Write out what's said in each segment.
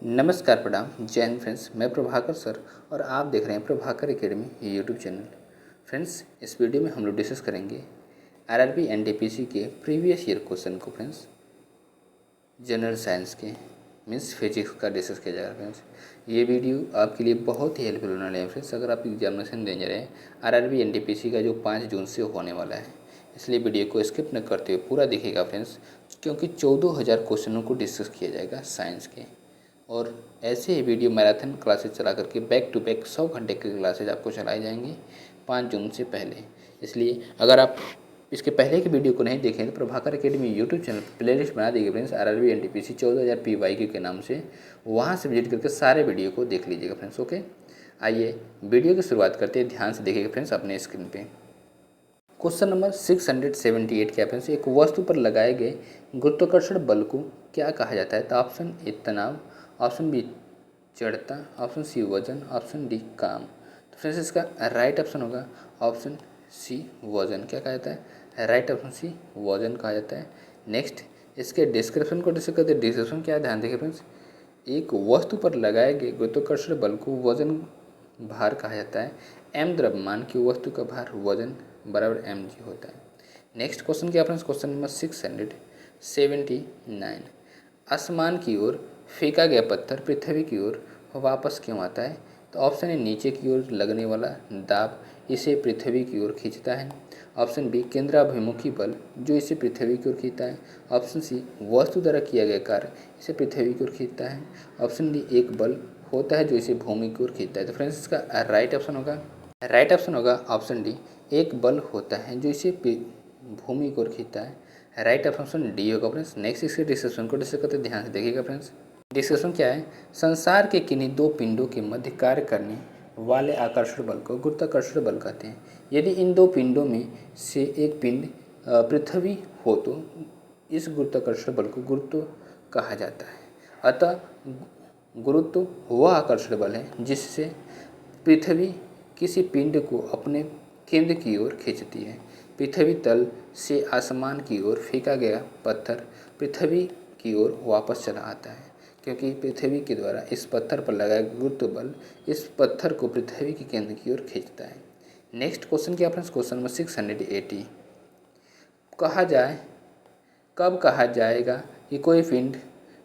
नमस्कार प्रणाम जय हिंद फ्रेंड्स। मैं प्रभाकर सर और आप देख रहे हैं Prabhakar academy YouTube channel. Friends, इस वीडियो में हम लोग डिस्कस करेंगे आरआरबी एनटीपीसी के प्रीवियस ईयर क्वेश्चन को। फ्रेंड्स, जनरल साइंस के मीन्स फिजिक्स का डिस्कस किया जाएगा। फ्रेंड्स, ये वीडियो आपके लिए बहुत ही हेल्पफुल होने वाला है। फ्रेंड्स, अगर आप एग्जामिनेशन देने जा रहे हैं आरआरबी एनटीपीसी का जो 5 जून से होने वाला है, इसलिए वीडियो को स्किप न करते हुए पूरा देखिएगा फ्रेंड्स, क्योंकि 14,000 क्वेश्चनों को डिस्कस किया जाएगा साइंस के। और ऐसे ही वीडियो मैराथन क्लासेस चला करके बैक टू बैक 100 घंटे की क्लासेज आपको चलाई जाएंगी 5 जून से पहले। इसलिए अगर आप इसके पहले की वीडियो को नहीं देखें तो प्रभाकर एकेडमी यूट्यूब चैनल पर प्लेलिस्ट बना देंगे फ्रेंड्स, आरआरबी एनटीपीसी 14,000 PYQ के नाम से। वहाँ से विजिट करके सारे वीडियो को देख लीजिएगा फ्रेंड्स। ओके, आइए वीडियो की शुरुआत करते हैं। ध्यान से देखिएगा फ्रेंड्स अपने स्क्रीन पे। क्वेश्चन नंबर 678 क्या फ्रेंड्स, एक वस्तु पर लगाए गए गुरुत्वाकर्षण बल को क्या कहा जाता है? तो ऑप्शन ए तनाव, ऑप्शन बी जड़ता, ऑप्शन सी वजन, ऑप्शन डी काम। तो फ्रेंड्स, इसका राइट ऑप्शन होगा ऑप्शन सी वजन। क्या कहा जाता है? राइट ऑप्शन सी वजन कहा जाता है। नेक्स्ट, इसके डिस्क्रिप्शन को डिस्कस करते हैं। डिस्क्रिप्शन क्या है, ध्यान देखिए फ्रेंड्स। एक वस्तु पर लगाए गए गुरुत्वाकर्षण बल को वजन भार कहा जाता है। m द्रव्यमान की वस्तु का भार वजन बराबर mg होता है। नेक्स्ट क्वेश्चन क्या फ्रेंड्स, क्वेश्चन नंबर 679, आसमान की ओर फेंका गया पत्थर पृथ्वी की ओर वापस क्यों आता है? तो ऑप्शन ए नीचे की ओर लगने वाला दाब इसे पृथ्वी की ओर खींचता है। ऑप्शन बी केंद्राभिमुखी बल जो इसे पृथ्वी की ओर खींचता है। ऑप्शन सी वस्तु द्वारा किया गया कार्य इसे पृथ्वी की ओर खींचता है। ऑप्शन डी एक बल होता है जो इसे भूमि की ओर खींचता है। तो फ्रेंड्स, इसका राइट ऑप्शन होगा ऑप्शन डी, एक बल होता है जो इसे भूमि की ओर खींचता है। राइट ऑप्शन डी होगा फ्रेंड्स। नेक्स्ट, इसके डिस्कशन को डिस्कस करते ध्यान से देखिएगा फ्रेंड्स। डिस्कशन क्या है, संसार के किन्हीं दो पिंडों के मध्य कार्य करने वाले आकर्षण बल को गुरुत्वाकर्षण बल कहते हैं। यदि इन दो पिंडों में से एक पिंड पृथ्वी हो तो इस गुरुत्वाकर्षण बल को गुरुत्व कहा जाता है। अतः गुरुत्व वह आकर्षण बल है जिससे पृथ्वी किसी पिंड को अपने केंद्र की ओर खींचती है। पृथ्वी तल से आसमान की ओर फेंका गया पत्थर पृथ्वी की ओर वापस चला आता है, क्योंकि पृथ्वी के द्वारा इस पत्थर पर लगाया गुरुत्व बल इस पत्थर को पृथ्वी के केंद्र की ओर खींचता है। नेक्स्ट क्वेश्चन क्या फ्रेंड्स, क्वेश्चन नंबर 680, कब कहा जाएगा कि कोई पिंड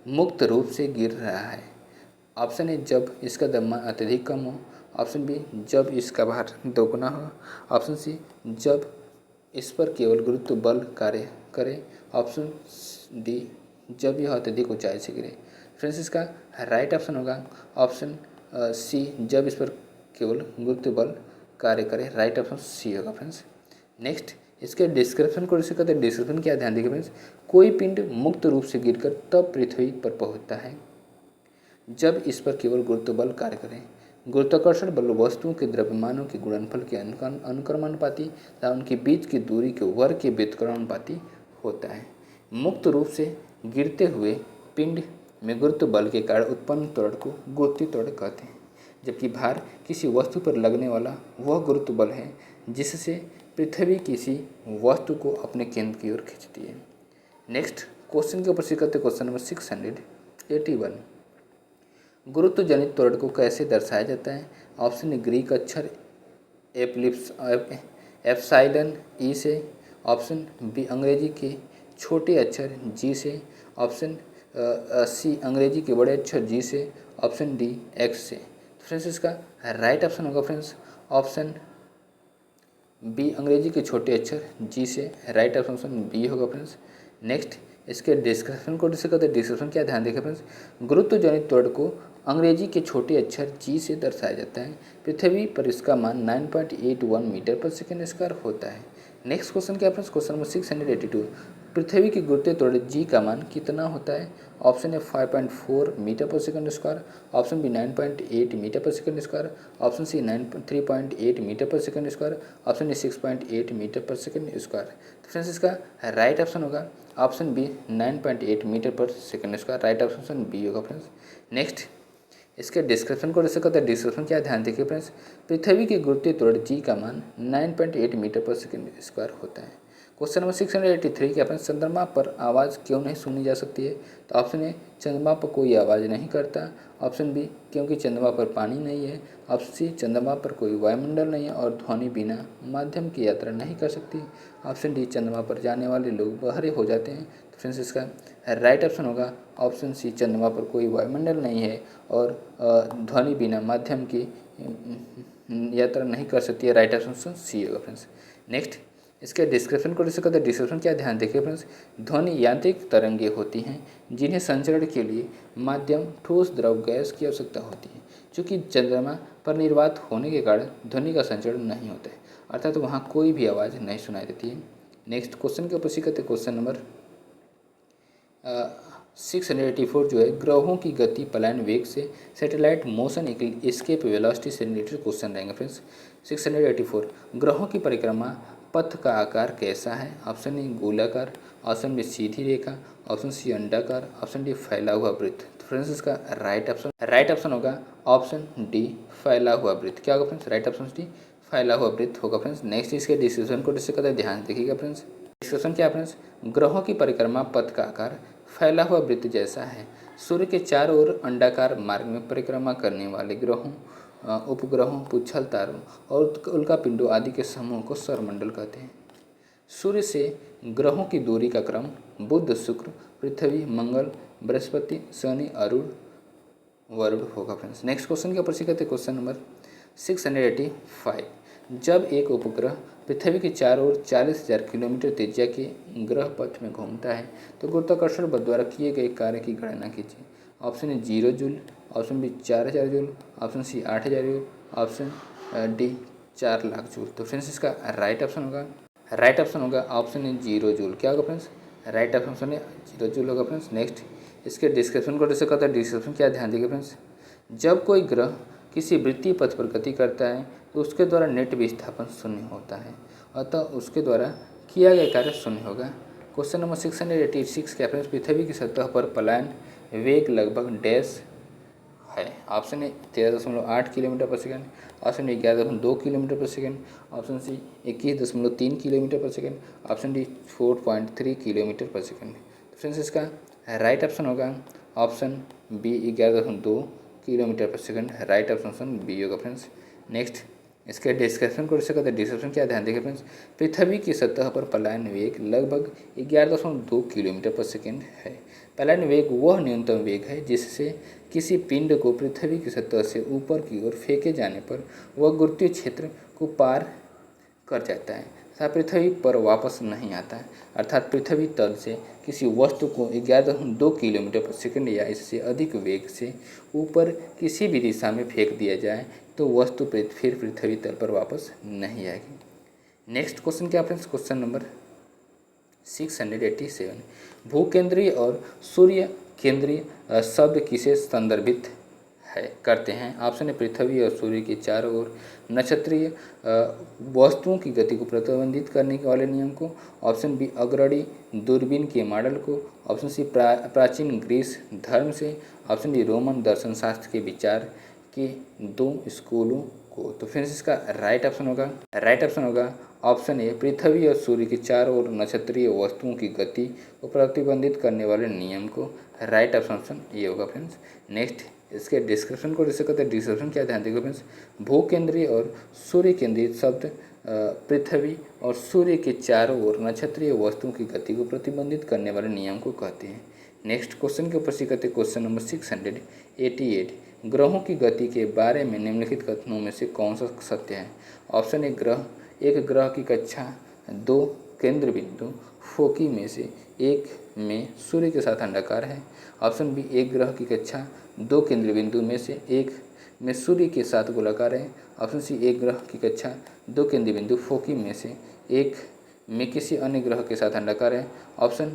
मुक्त रूप से गिर रहा है? ऑप्शन ए जब इसका द्रव्यमान अत्यधिक कम हो। ऑप्शन बी जब इसका भार दोगुना हो। ऑप्शन सी जब इस पर केवल गुरुत्व बल कार्य करे। ऑप्शन डी जब यह अत्यधिक ऊंचाई से गिरे। फ्रेंड्स, इसका राइट ऑप्शन होगा ऑप्शन सी, जब इस पर केवल गुरुत्व बल कार्य करे। राइट ऑप्शन सी होगा फ्रेंड्स। नेक्स्ट, इसके डिस्क्रिप्शन को डिस्कस करते हैं। डिस्क्रिप्शन क्या, ध्यान देखिए फ्रेंड्स। कोई पिंड मुक्त रूप से गिरकर तब पृथ्वी पर पहुंचता है जब इस पर केवल गुरुत्व बल कार्य करे। गुरुत्वाकर्षण बल वस्तुओं के द्रव्यमानों के गुणनफल के अनुक्रमानुपाती तथा उनके बीच की दूरी के वर्ग के व्युत्क्रमानुपाती होता है। मुक्त रूप से गिरते हुए पिंड में गुरुत्व बल के कारण उत्पन्न त्वरण को गुरुत्वीय त्वरण कहते हैं, जबकि भार किसी वस्तु पर लगने वाला वह गुरुत्व बल है जिससे पृथ्वी किसी वस्तु को अपने केंद्र की ओर खींचती है। नेक्स्ट क्वेश्चन के ऊपर से करते क्वेश्चन नंबर 681, गुरुत्व जनित त्वरण को कैसे दर्शाया जाता है? ऑप्शन ए ग्रीक अक्षर एप्सिलॉन ई से। ऑप्शन बी अंग्रेजी के छोटे अक्षर जी से। ऑप्शन सी अंग्रेजी के बड़े अक्षर जी से। ऑप्शन डी एक्स से। फ्रेंड्स, इसका राइट ऑप्शन होगा फ्रेंड्स ऑप्शन बी अंग्रेजी के छोटे अक्षर जी से। राइट ऑप्शन बी होगा फ्रेंड्स। नेक्स्ट, इसके डिस्क्रिप्शन को डिस्कस करते हैं। डिस्क्रिप्शन क्या, ध्यान देखिए फ्रेंड्स। गुरुत्व जनित त्वरण को अंग्रेजी के छोटे अक्षर जी से दर्शाया जाता है। पृथ्वी पर इसका मान 9.81 मीटर पर सेकेंड स्क्वायर होता है। नेक्स्ट क्वेश्चन क्या फ्रेंड्स, क्वेश्चन नंबर 682, पृथ्वी की गुरुत्वीय त्वरण जी का मान कितना होता है? ऑप्शन ए 5.4 मीटर पर second square. Option B 9.8 metre पर second square. Option C 3.8 metre पर second square. Option D 6.8 metre पर सेकंड स्क्वायर। तो फ्रेंड्स, इसका राइट ऑप्शन होगा ऑप्शन बी 9.8 मीटर पर second square. Right option B होगा फ्रेंड्स। नेक्स्ट, इसके डिस्क्रिप्शन को डिस्कस करते हैं। डिस्क्रिप्शन क्या, ध्यान देखिए फ्रेंड्स। पृथ्वी के गुरुत्वीय त्वरण जी का मान 9.8 मीटर पर सेकंड स्क्वायर होता है। क्वेश्चन नंबर 683 के अपने चंद्रमा पर आवाज़ क्यों नहीं सुनी जा सकती है? तो ऑप्शन ए चंद्रमा पर कोई आवाज़ नहीं करता, ऑप्शन बी क्योंकि चंद्रमा पर पानी नहीं है, ऑप्शन सी चंद्रमा पर कोई वायुमंडल नहीं है और ध्वनि बिना माध्यम की यात्रा नहीं कर सकती, ऑप्शन डी चंद्रमा पर जाने वाले लोग बहरे हो जाते हैं। तो फ्रेंड्स इसका राइट ऑप्शन होगा ऑप्शन सी चंद्रमा पर कोई वायुमंडल नहीं है और ध्वनि बिना माध्यम की यात्रा नहीं कर सकती है। राइट ऑप्शन सी होगा फ्रेंड्स। नेक्स्ट इसके डिस्क्रिप्शन को डिस्कस करते हैं। डिस्क्रिप्शन क्या ध्यान देखिए फ्रेंड्स, ध्वनि यांत्रिक तरंगे होती हैं जिन्हें संचरण के लिए माध्यम ठोस द्रव गैस की आवश्यकता होती है। चूँकि चंद्रमा पर निर्वात होने के कारण ध्वनि का संचरण नहीं होता है, अर्थात वहाँ कोई भी आवाज़ नहीं सुनाई देती है। नेक्स्ट क्वेश्चन के ऊपर सीखते क्वेश्चन नंबर 684 जो है ग्रहों की गति पलायन वेग से सैटेलाइट मोशन एस्केप वेलोसिटी से रिलेटेड क्वेश्चन रहेंगे फ्रेंड्स। 684 ग्रहों की परिक्रमा पथ का आकार कैसा है? ऑप्शन ए गोलाकार, ऑप्शन बी सीधी रेखा, ऑप्शन सी अंडाकार, ऑप्शन डी फैला हुआ वृत्त। तो फ्रेंड्स इसका राइट ऑप्शन होगा ऑप्शन डी फैला हुआ वृत्त। क्या होगा फ्रेंड्स? राइट ऑप्शन डी फैला हुआ वृत्त होगा फ्रेंड्स। नेक्स्ट इसके डिस्क्रिप्शन को डिस्कस करते हैं, ध्यान से देखिएगा फ्रेंड्स। डिस्कशन क्या है फ्रेंड्स, ग्रहों की परिक्रमा पथ का आकार फैला हुआ वृत्त जैसा है। सूर्य के चारों ओर अंडाकार मार्ग में परिक्रमा करने वाले ग्रहों, उपग्रहों, पुच्छल तारों और उल्कापिंडों आदि के समूह को सौरमंडल कहते हैं। सूर्य से ग्रहों की दूरी का क्रम बुध, शुक्र, पृथ्वी, मंगल, बृहस्पति, शनि, अरुण, वरुण होगा फ्रेंड्स। नेक्स्ट क्वेश्चन के ऊपर सीखते क्वेश्चन नंबर 685 जब एक उपग्रह पृथ्वी के चारों ओर 40,000 किलोमीटर त्रिज्या के ग्रह पथ में घूमता है तो गुरुत्वाकर्षण बल द्वारा किए गए कार्य की गणना कीजिए। Option A 0 joule, option B 4,000 joule, option C 8,000 joule, option D 4 lakh joule. तो फ्रेंड्स इसका राइट ऑप्शन होगा ऑप्शन ए 0 जूल। क्या होगा फ्रेंड्स? राइट ऑप्शन है 0 जूल होगा फ्रेंड्स। नेक्स्ट इसके डिस्क्रिप्शन को डिस्कस करते हैं। डिस्क्रिप्शन क्या ध्यान देंगे फ्रेंड्स, जब कोई ग्रह किसी वृत्तीय पथ पर गति करता है तो उसके द्वारा नेट विस्थापन शून्य होता है, अतः उसके द्वारा किया गया कार्य शून्य होगा। क्वेश्चन नंबर 686 के फ्रेंड्स पृथ्वी की सतह पर पलायन वेग लगभग डैश है। ऑप्शन ए 13.8 किलोमीटर पर सेकेंड, ऑप्शन डी 11.2 किलोमीटर पर सेकेंड, ऑप्शन सी 21.3 किलोमीटर पर सेकेंड, ऑप्शन डी 4.3 किलोमीटर पर सेकेंड। फ्रेंड्स इसका राइट ऑप्शन होगा ऑप्शन बी 11.2 किलोमीटर पर सेकेंड। राइट ऑप्शन बी होगा फ्रेंड्स। नेक्स्ट इसके डिस्क्रिप्शन को डिस्कस करते हैं। डिस्क्रिप्शन क्या ध्यान देंगे फ्रेंड्स, पृथ्वी की सतह पर पलायन वेग लगभग 11.2 किलोमीटर पर सेकेंड है। पलायन वेग वह न्यूनतम वेग है जिससे किसी पिंड को पृथ्वी की सतह से ऊपर की ओर फेंके जाने पर वह गुरुत्वीय क्षेत्र को पार कर जाता है तथा पृथ्वी पर वापस नहीं आता है। अर्थात पृथ्वी तल से किसी वस्तु को 11.2 किलोमीटर पर सेकंड या इससे अधिक वेग से ऊपर किसी भी दिशा में फेंक दिया जाए तो वस्तु फिर पृथ्वी तल पर वापस नहीं आएगी। नेक्स्ट क्वेश्चन क्या फ्रेंड्स, क्वेश्चन नंबर 687 भूकेंद्रीय और सूर्य केंद्रीय शब्द किसे संदर्भित करते हैं? ऑप्शन ए पृथ्वी और सूर्य के चारों ओर नक्षत्रीय वस्तुओं की गति को प्रतिबंधित करने वाले नियम को, ऑप्शन बी अग्रणी दूरबीन के मॉडल को, ऑप्शन सी प्राचीन ग्रीस धर्म से, ऑप्शन डी रोमन दर्शन शास्त्र के विचार के 2 स्कूलों को। तो फ्रेंड्स इसका राइट ऑप्शन होगा ऑप्शन ए पृथ्वी और सूर्य के चारों ओर नक्षत्रीय वस्तुओं की गति को प्रतिबंधित करने वाले नियम को। राइट ऑप्शन ये होगा फ्रेंड्स। नेक्स्ट इसके डिस्क्रिप्शन को डिस्कस करते हैं। डिस्क्रिप्शन क्या ध्यान देंगे फ्रेंड्स, भूकेंद्रीय और सूर्य केंद्रीय शब्द पृथ्वी और सूर्य के चारों ओर नक्षत्रीय वस्तुओं की गति को प्रतिबंधित करने वाले नियम को कहते हैं। नेक्स्ट क्वेश्चन के ऊपर सीखते क्वेश्चन नंबर 688 ग्रहों की गति के बारे में निम्नलिखित कथनों में से कौन सा सत्य है? ऑप्शन ए एक ग्रह की कक्षा 2 केंद्र बिंदु फोकी में से एक में सूर्य के साथ अंडाकार है, ऑप्शन बी एक ग्रह की कक्षा 2 केंद्र बिंदु में से एक में सूर्य के साथ गोलाकार है, ऑप्शन सी एक ग्रह की कक्षा 2 केंद्र बिंदु फोकी में से एक में किसी अन्य ग्रह के साथ अंडाकार है, ऑप्शन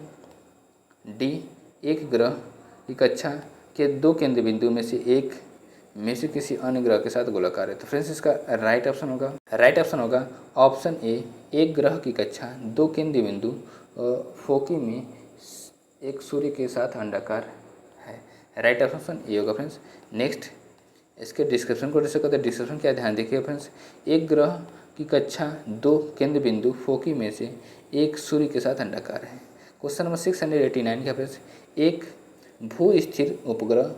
डी एक ग्रह की कक्षा के 2 केंद्र बिंदु में से एक में से किसी अन्य ग्रह के साथ गोलाकार है। तो फ्रेंड्स इसका राइट ऑप्शन होगा ऑप्शन ए एक ग्रह की कक्षा 2 केंद्र बिंदु फोकी में एक सूर्य के साथ अंडाकार है। राइट ऑप्शन ए होगा फ्रेंड्स। नेक्स्ट इसके डिस्क्रिप्शन को डिस्कस करते हैं। डिस्क्रिप्शन क्या ध्यान देखिए फ्रेंड्स, एक ग्रह की कक्षा 2 केंद्र बिंदु फोकी में से एक सूर्य के साथ अंडाकार है। क्वेश्चन नंबर 689 का प्रश्न, एक भू स्थिर उपग्रह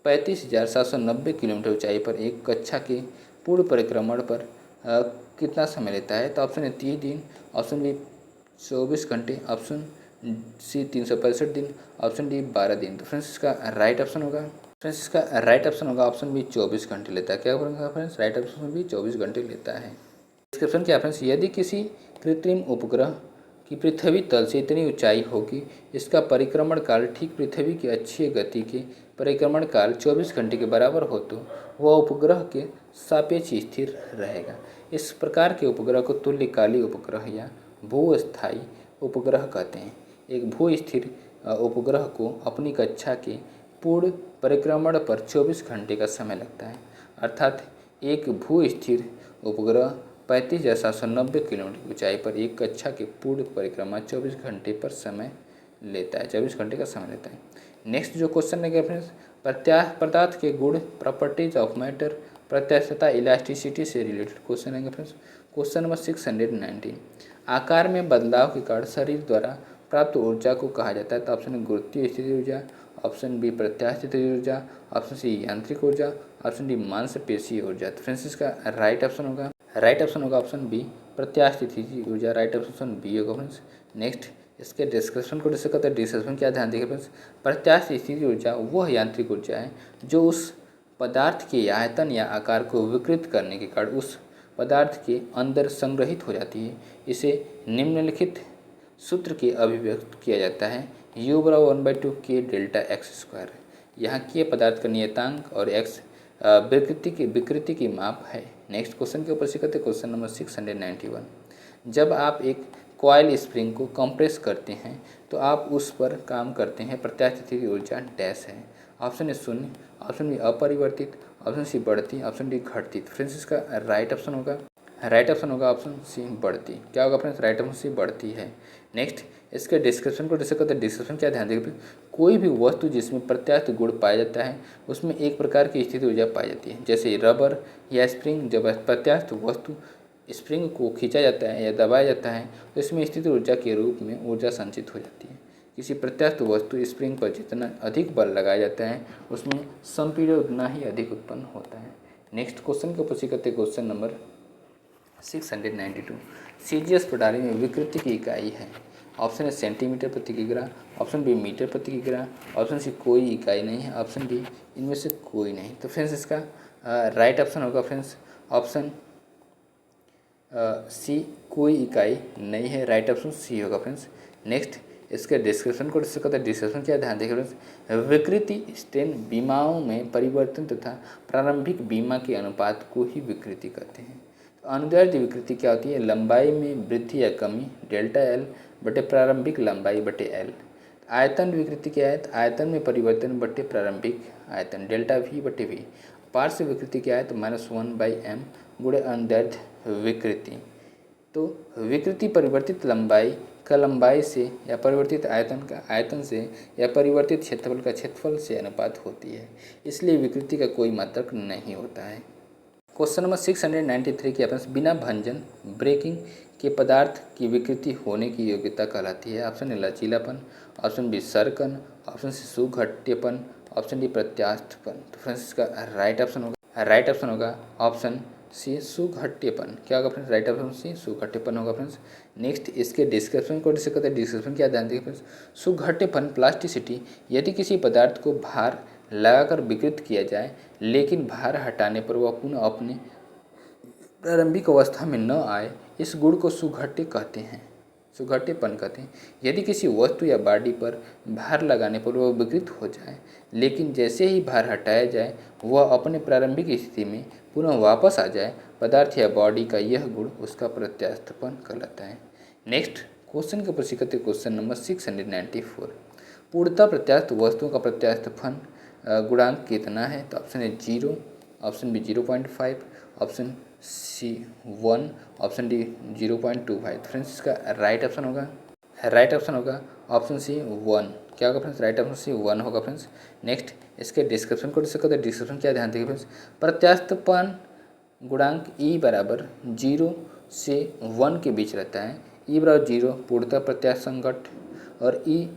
35,790 किलोमीटर ऊंचाई पर एक कक्षा के पूर्ण परिक्रमण पर कितना समय लेता है? तो ऑप्शन ए 30 दिन, ऑप्शन बी 24 घंटे, ऑप्शन सी 365 दिन, ऑप्शन डी 12 दिन। तो फ्रेंड्स इसका राइट ऑप्शन होगा ऑप्शन बी 24 घंटे लेता है। क्या होगा फ्रेंड्स? राइट ऑप्शन बी 24 घंटे लेता है। डिस्क्रिप्शन क्या फ्रेंड्स, यदि किसी कृत्रिम उपग्रह की पृथ्वी तल से इतनी ऊंचाई होगी इसका परिक्रमण काल ठीक पृथ्वी की अक्षीय गति के परिक्रमण काल 24 घंटे के बराबर हो तो वह उपग्रह के सापेक्ष स्थिर रहेगा। इस प्रकार के उपग्रह को तुल्यकालिक उपग्रह या भू-स्थायी उपग्रह कहते हैं। एक भू स्थिर उपग्रह को अपनी कक्षा के पूर्ण परिक्रमण पर 24 घंटे का समय लगता है, अर्थात एक भू स्थिर उपग्रह 35,790 किलोमीटर की ऊंचाई पर एक कक्षा के पूर्ण परिक्रमा 24 घंटे पर समय लेता है, 24 घंटे का समय लेता है। नेक्स्ट जो क्वेश्चन है फ्रेंड्स, पदार्थ के गुण प्रॉपर्टीज ऑफ मैटर प्रत्यास्थता इलास्टिसिटी से रिलेटेड क्वेश्चन है फ्रेंड्स। क्वेश्चन नंबर 619, आकार में बदलाव के कारण शरीर द्वारा प्राप्त ऊर्जा को कहा जाता है? तो ऑप्शन ए गुरुत्वीय स्थिति ऊर्जा, ऑप्शन बी प्रत्यास्थिति ऊर्जा, ऑप्शन सी यांत्रिक ऊर्जा, ऑप्शन डी मांसपेशीय ऊर्जा। तो फ्रेंड्स इसका राइट ऑप्शन होगा ऑप्शन बी प्रत्यास्थिति ऊर्जा। राइट ऑप्शन बी होगा फ्रेंड्स। नेक्स्ट इसके डिस्क्रिप्शन को डिस्कस करते हैं। डिस्क्रिप्शन क्या ध्यान देखिए फ्रेंड्स, प्रत्यास्थिति ऊर्जा वह यांत्रिक ऊर्जा है जो उस पदार्थ के आयतन या आकार को विकृत करने के कारण उस पदार्थ के अंदर संग्रहित हो जाती है। इसे निम्नलिखित सूत्र के अभिव्यक्त किया जाता है, U बराबर 1/2 K डेल्टा एक्स स्क्वायर। यहाँ के पदार्थ का नियतांक और एक्स विकृति की माप है। नेक्स्ट क्वेश्चन के ऊपर से करते क्वेश्चन नंबर 691, जब आप एक कॉइल स्प्रिंग को कंप्रेस करते हैं तो आप उस पर काम करते हैं, प्रत्यास्थिति ऊर्जा डैश है। ऑप्शन ए 0, ऑप्शन बी अपरिवर्तित, ऑप्शन सी बढ़ती, ऑप्शन डी घटती। फ्रेंड्स इसका राइट ऑप्शन होगा ऑप्शन सी बढ़ती। क्या होगा फ्रेंड्स? राइट ऑप्शन सी बढ़ती है। नेक्स्ट इसके डिस्क्रिप्शन को डिस्कस करते हैं। डिस्क्रिप्शन क्या ध्यान देंगे, कोई भी वस्तु जिसमें प्रत्यास्थ गुण पाया जाता है उसमें एक प्रकार की स्थिति ऊर्जा पाई जाती है। जैसे रबर या स्प्रिंग, जब प्रत्यास्थ वस्तु स्प्रिंग को खींचा जाता है या दबाया जाता है तो इसमें स्थिति ऊर्जा के रूप में ऊर्जा संचित हो जाती है। किसी प्रत्यास्थ वस्तु स्प्रिंग पर जितना अधिक बल लगाया जाता है उसमें संपीड़न उतना ही अधिक उत्पन्न होता है। नेक्स्ट क्वेश्चन के ऊपर करते क्वेश्चन नंबर 692, सीजीएस प्रणाली में विकृति की इकाई है? ऑप्शन ए सेंटीमीटर प्रति किग्रा, ऑप्शन बी मीटर प्रति किग्रा, ऑप्शन सी कोई इकाई नहीं है, ऑप्शन डी इनमें से कोई नहीं। तो फ्रेंड्स इसका राइट ऑप्शन होगा फ्रेंड्स ऑप्शन सी कोई इकाई नहीं है। राइट ऑप्शन सी होगा फ्रेंड्स। नेक्स्ट इसके डिस्क्रिप्शन को डिस्कस करते हैं। डिस्क्रिप्शन क्या ध्यान देखें फ्रेंड्स, विकृति स्टेन बीमाओं में परिवर्तन तथा प्रारंभिक बीमा के अनुपात को ही विकृति कहते हैं। तो अनुदैर्ध्य विकृति क्या होती है? लंबाई में वृद्धि या कमी डेल्टा एल बटे प्रारंभिक लंबाई बटे एल। आयतन विकृति क्या है? आयतन में परिवर्तन बटे प्रारंभिक आयतन डेल्टा वी बटे वी। पार्श्व विकृति क्या है? तो -1/m गुणे अनुदैर्ध्य विकृति। तो विकृति परिवर्तित लंबाई का लंबाई से या परिवर्तित आयतन का आयतन से या परिवर्तित क्षेत्रफल का क्षेत्रफल से अनुपात होती है, इसलिए विकृति का कोई मात्रक नहीं होता है। क्वेश्चन नंबर 693 की ऑप्शन बिना भंजन ब्रेकिंग के पदार्थ की विकृति होने की योग्यता कहलाती है? ऑप्शन ए लचीलापन, ऑप्शन बी सरकन, ऑप्शन सी सुघट्यपन, ऑप्शन डी प्रत्यास्थपन। तो फ्रेंड्स इसका राइट ऑप्शन होगा ऑप्शन सी सुघट्यपन। क्या होगा फ्रेंड्स? राइट ऑप्शन सी सुघट्यपन होगा फ्रेंड्स। नेक्स्ट इसके डिस्क्रिप्शन को डिस्कस करते हैं। डिस्क्रिप्शन क्या ध्यान देंगे फ्रेंड्स, सुघट्यपन प्लास्टिसिटी, यदि किसी पदार्थ को भार लगाकर विकृत किया जाए लेकिन भार हटाने पर वह पुनः अपने प्रारंभिक अवस्था में न आए, इस गुण को सुघट्यपन कहते हैं। यदि किसी वस्तु या बॉडी पर भार लगाने पर वह विकृत हो जाए लेकिन जैसे ही भार हटाया जाए वह अपने प्रारंभिक स्थिति में पुनः वापस आ जाए, पदार्थ या बॉडी का यह गुण उसका प्रत्यास्थपन कहलाता है। नेक्स्ट क्वेश्चन के ऊपर करते क्वेश्चन नंबर 694, पूर्णतः प्रत्यास्थ वस्तुओं का प्रत्यास्थपन गुणांक कितना है? तो option A 0, option B 0.5, option C 1, option D 0.25। Friends इसका राइट ऑप्शन होगा ऑप्शन सी 1। क्या होगा फ्रेंड्स? राइट ऑप्शन सी 1 होगा फ्रेंड्स। नेक्स्ट इसके डिस्क्रिप्शन को डिस्कस करते हैं। डिस्क्रिप्शन क्या ध्यान देंगे फ्रेंड्स, प्रत्यास्थपन गुणांक ई बराबर 0 से 1 के बीच रहता है। ई बराबर 0 पूर्णतः प्रत्यास्थ संघट और ई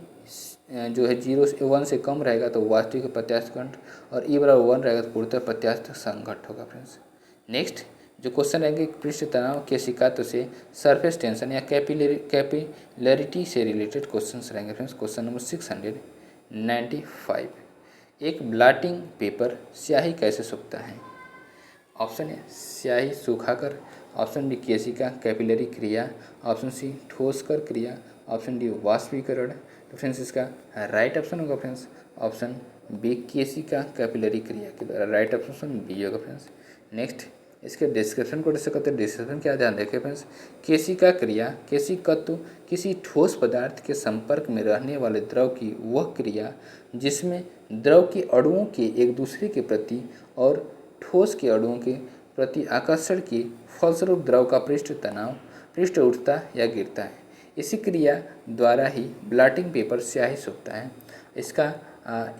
जो है 0 से 1 से कम रहेगा तो वास्तविक प्रत्यास्थ घट और ई बराबर 1 रहेगा तो पूर्णतः प्रत्यास्थ संघट होगा फ्रेंड्स। नेक्स्ट जो क्वेश्चन रहेंगे पृष्ठ तनाव के सिकात्व से सरफेस टेंशन या कैपिलरिटी से रिलेटेड क्वेश्चंस रहेंगे फ्रेंड्स। क्वेश्चन नंबर 695, एक ब्लॉटिंग पेपर स्याही कैसे सूखता है? ऑप्शन ए स्याही सूखाकर, ऑप्शन बी केशिका कैपिलरी क्रिया, ऑप्शन सी ठोसकर क्रिया, ऑप्शन डी वाष्पीकरण। तो फ्रेंड्स इसका राइट ऑप्शन होगा फ्रेंड्स ऑप्शन बी केशिका कैपिलरी क्रिया के द्वारा। राइट ऑप्शन बी होगा फ्रेंड्स। नेक्स्ट इसके डिस्क्रिप्शन को डिस्कस करते हैं। डिस्क्रिप्शन क्या ध्यान रखें फ्रेंड्स, केशिका क्रिया केशिकत्व किसी ठोस पदार्थ के संपर्क में रहने वाले द्रव की वह क्रिया जिसमें द्रव के अणुओं के एक दूसरे के प्रति और ठोस के अणुओं के प्रति आकर्षण के फलस्वरूप द्रव का पृष्ठ उठता या गिरता है। इसी क्रिया द्वारा ही ब्लॉटिंग पेपर स्याही सूखता है। इसका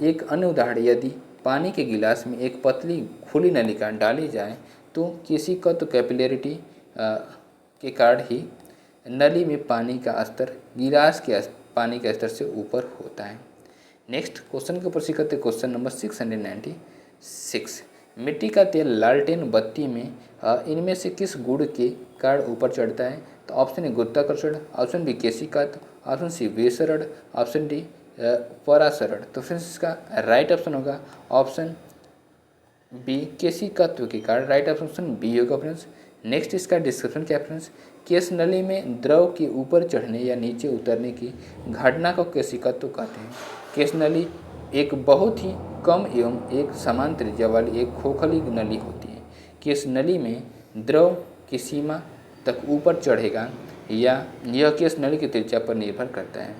एक अन्य उदाहरण, यदि पानी के गिलास में एक पतली खुली नलिका डाली जाए तो केशिकत्व कैपिलरिटी के कारण ही नली में पानी का स्तर गिलास के पानी के स्तर से ऊपर होता है। नेक्स्ट क्वेश्चन के ऊपर सीखते क्वेश्चन नंबर 696, मिट्टी का तेल लालटेन बत्ती में इनमें से किस गुण के कारण ऊपर चढ़ता है? तो ऑप्शन ए गुरुत्वाकर्षण, ऑप्शन बी केशिकात्व, ऑप्शन सी विसरण, ऑप्शन डी परासरण। तो फ्रेंड्स इसका राइट ऑप्शन होगा ऑप्शन बी केशिकत्व के कारण। राइट ऑप्शन बी होगा फ्रेंड्स। नेक्स्ट इसका डिस्क्रिप्शन क्या फ्रेंड्स, केश नली में द्रव के ऊपर चढ़ने या नीचे उतरने की घटना को केशिकत्व कहते हैं। केश नली एक बहुत ही कम एवं एक समान त्रिज्या वाली एक खोखली नली होती है। केश नली में द्रव की सीमा तक ऊपर चढ़ेगा या यह केश नली की त्रिज्या पर निर्भर करता है।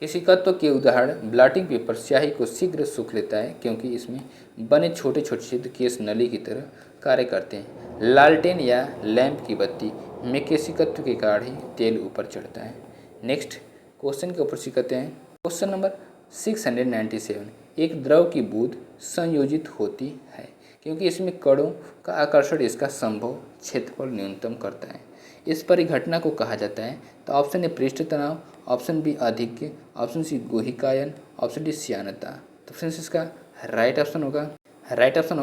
केशिकत्व के उदाहरण ब्लॉटिंग पेपर स्याही को शीघ्र सूख लेता है क्योंकि इसमें बने छोटे छोटे छिद्र केश नली की तरह कार्य करते हैं। लालटेन या लैंप की बत्ती में केशिकत्व के कारण ही तेल ऊपर चढ़ता है। नेक्स्ट क्वेश्चन के ऊपर सीखते हैं क्वेश्चन नंबर 697, एक द्रव की बूंद संयोजित होती है क्योंकि इसमें कणों का आकर्षण इसका संभव क्षेत्रफल न्यूनतम करता है। इस परिघटना को कहा जाता है। तो ऑप्शन ए पृष्ठ तनाव, ऑप्शन बी आधिक्य, ऑप्शन सी गुहिकायन, ऑप्शन डी श्यानता। तो फ्रेंड्स इसका राइट ऑप्शन होगा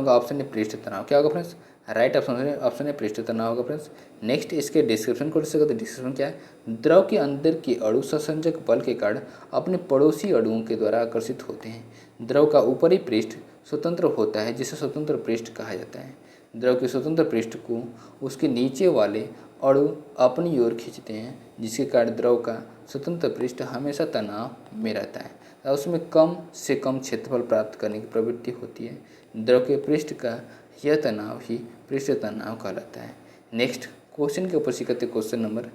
ऑप्शन ए पृष्ठ तनाव। क्या होगा फ्रेंड्स? राइट ऑप्शन ए पृष्ठ तनाव होगा फ्रेंड्स। नेक्स्ट इसके डिस्क्रिप्शन को डिस्कस करते हैं। डिस्क्रिप्शन क्या है, द्रव के अंदर के अणु संसंजक बल के कारण अपने पड़ोसी अणुओं के द्वारा आकर्षित होते हैं। द्रव का ऊपरी पृष्ठ स्वतंत्र होता है जिसे स्वतंत्र पृष्ठ कहा जाता है। द्रव के स्वतंत्र पृष्ठ को उसके नीचे वाले अणु अपनी ओर खींचते हैं जिसके कारण द्रव का स्वतंत्र पृष्ठ हमेशा तनाव में रहता है और उसमें कम से कम क्षेत्रफल प्राप्त करने की प्रवृत्ति होती है। द्रव के पृष्ठ का यह तनाव ही पृष्ठ तनाव कहलाता है। नेक्स्ट क्वेश्चन के ऊपर सीखते क्वेश्चन नंबर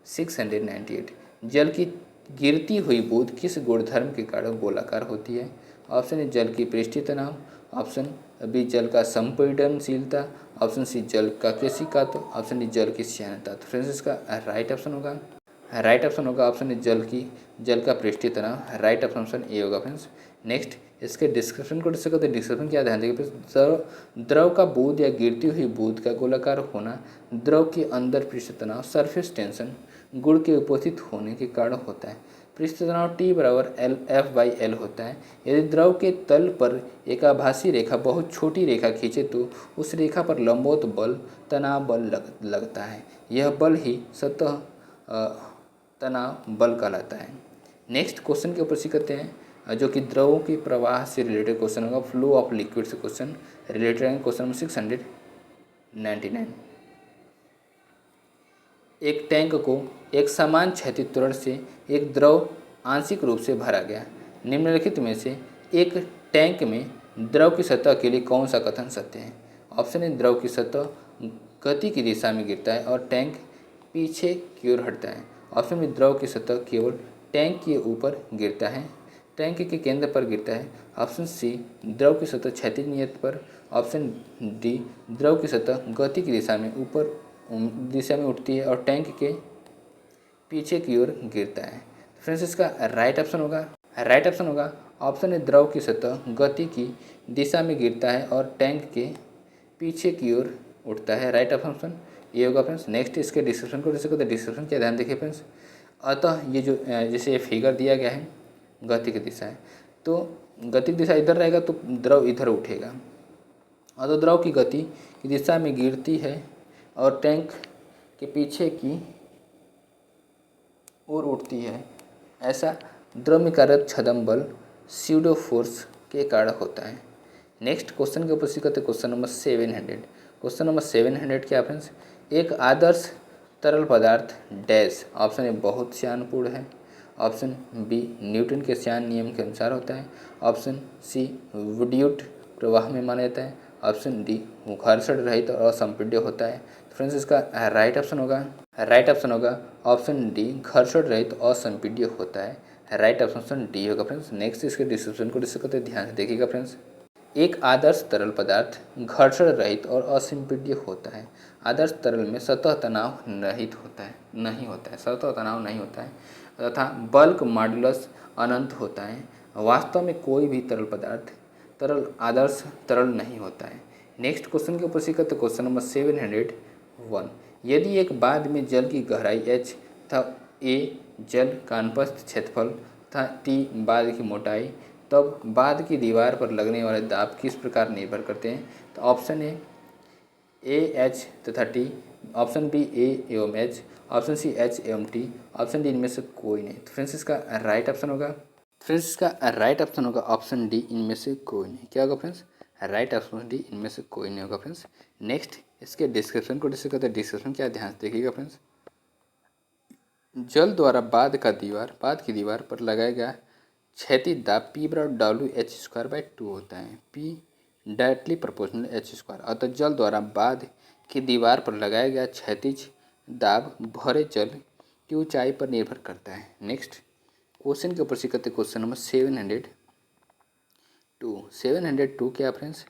698, जल की गिरती हुई बूंद किस गुणधर्म के कारण गोलाकार होती है? ऑप्शन ए जल की पृष्ठीय तनाव, ऑप्शन बी जल का संपीड़नशीलता, ऑप्शन सी जल का केशिकात्व, ऑप्शन डी जल की श्यानता। तो फ्रेंड्स इसका राइट ऑप्शन होगा ऑप्शन ए जल का पृष्ठीय तनाव। राइट ऑप्शन ए होगा फ्रेंड्स। नेक्स्ट इसके डिस्क्रिप्शन को डिस्कस करते हैं। डिस्क्रिप्शन क्या ध्यान देंगे, द्रव का बूंद या गिरती हुई बूंद का गोलाकार होना द्रव के अंदर पृष्ठ तनाव सरफेस टेंशन गुण के उपस्थित होने के कारण होता है। पृष्ठ तनाव T बराबर F/L होता है। यदि द्रव के तल पर एक आभासी रेखा बहुत छोटी रेखा खींचे तो उस रेखा पर लंबवत बल तनाव बल लगता है। यह बल ही सतह तनाव बल कहलाता है। नेक्स्ट क्वेश्चन के ऊपर सीखते हैं जो कि द्रवों के प्रवाह से रिलेटेड क्वेश्चन होगा। फ्लो ऑफ लिक्विड से क्वेश्चन रिलेटेड है। क्वेश्चन नंबर 699, एक टैंक को एक समान क्षैतिज त्वरण से एक द्रव आंशिक रूप से भरा गया। निम्नलिखित में से एक टैंक में द्रव की सतह के लिए कौन सा कथन सत्य है? ऑप्शन ए द्रव की सतह गति की दिशा में गिरता है और टैंक पीछे की ओर हटता है। ऑप्शन बी द्रव की सतह केवल टैंक के ऊपर गिरता है, टैंक के केंद्र पर गिरता है। ऑप्शन सी द्रव की सतह क्षैतिज नियत पर। ऑप्शन डी द्रव की सतह गति की दिशा में ऊपर उठती है और टैंक के पीछे की ओर गिरता है। फ्रेंड्स इसका राइट ऑप्शन होगा ऑप्शन ए द्रव की सतह गति की दिशा में गिरता है और टैंक के पीछे की ओर उठता है। राइट ऑप्शन ये होगा फ्रेंड्स। नेक्स्ट इसके डिस्क्रिप्शन को जैसे कहते हैं, डिस्क्रिप्शन क्या ध्यान देखिए फ्रेंड्स। अतः ये जो जैसे ये फिगर दिया गया है गति की दिशा है, तो गति की दिशा इधर रहेगा तो द्रव इधर उठेगा। अतः द्रव की गति की दिशा में गिरती है और टैंक के पीछे की ओर उठती है। ऐसा द्रव में कार्यरत छदम बल स्यूडो फोर्स के कारण होता है। नेक्स्ट क्वेश्चन के ऊपर सीखते क्वेश्चन नंबर 700। क्वेश्चन नंबर 700 क्या फ्रेंड्स, एक आदर्श तरल पदार्थ डैश। ऑप्शन ए बहुत श्यानपूर्ण है, ऑप्शन बी न्यूटन के श्यान नियम के अनुसार होता है, ऑप्शन सी विद्युत प्रवाह में माना जाता है, ऑप्शन डी घर्षण रहित और असंपीड्य होता है। तो फ्रेंड्स इसका राइट ऑप्शन होगा ऑप्शन डी घर्षण रहित और असंपीड्य होता है। राइट ऑप्शन डी होगा फ्रेंड्स। नेक्स्ट इसके डिस्क्रिप्शन को डिस्कस करते हैं, ध्यान से देखिएगा फ्रेंड्स। एक आदर्श तरल पदार्थ घर्षण रहित और असंपीड्य होता है। आदर्श तरल में सतह तनाव नहीं होता है, सतह तनाव नहीं होता है तथा बल्क मॉडुलस अनंत होता है। वास्तव में कोई भी तरल पदार्थ तरल आदर्श तरल नहीं होता है। नेक्स्ट क्वेश्चन के ऊपर सीखते क्वेश्चन नंबर 701। यदि एक बांध में जल की गहराई h तथा a जल का अनुप्रस्थ क्षेत्रफल तथा t बांध की मोटाई, तब बांध की दीवार पर लगने वाले दाब किस प्रकार निर्भर करते हैं। तो ऑप्शन ए एच तथा टी, ऑप्शन बी ए एवं एच, ऑप्शन सी एच एवं टी, ऑप्शन डी इनमें से कोई नहीं। तो फ्रेंड्स इसका राइट ऑप्शन होगा ऑप्शन डी इनमें से कोई नहीं। क्या होगा फ्रेंड्स, राइट ऑप्शन डी इनमें से कोई नहीं होगा फ्रेंड्स। नेक्स्ट इसके डिस्क्रिप्शन को डिस्कस करते हैं। डिस्क्रिप्शन क्या ध्यान से देखिएगा फ्रेंड्स। जल द्वारा बांध की दीवार पर लगाया गया क्षैतिज दाब P बराबर WH²/2 होता है। P directly proportional H²। अतः जल द्वारा बांध की दीवार पर लगाया गया क्षैतिज दाब भरे जल की ऊंचाई पर निर्भर करता है। नेक्स्ट क्वेश्चन के ऊपर सीखते क्वेश्चन नंबर 702 क्या फ्रेंड्स,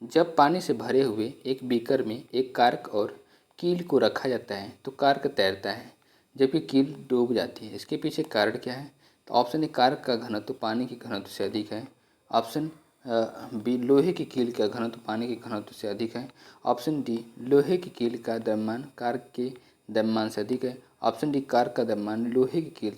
जब पानी से भरे हुए एक बीकर में एक कार्क और कील को रखा जाता है तो कार्क तैरता है जबकि कील डूब जाती है। इसके पीछे कारण क्या है। तो ऑप्शन ए कार्क का घनत्व पानी के घनत्व से अधिक है, ऑप्शन बी लोहे की कील का घनत्व पानी के घनत्व से अधिक है, ऑप्शन डी लोहे की कील का द्रव्यमान कार्क के द्रव्यमान से अधिक है, ऑप्शन डी कार्क का द्रव्यमान लोहे की कील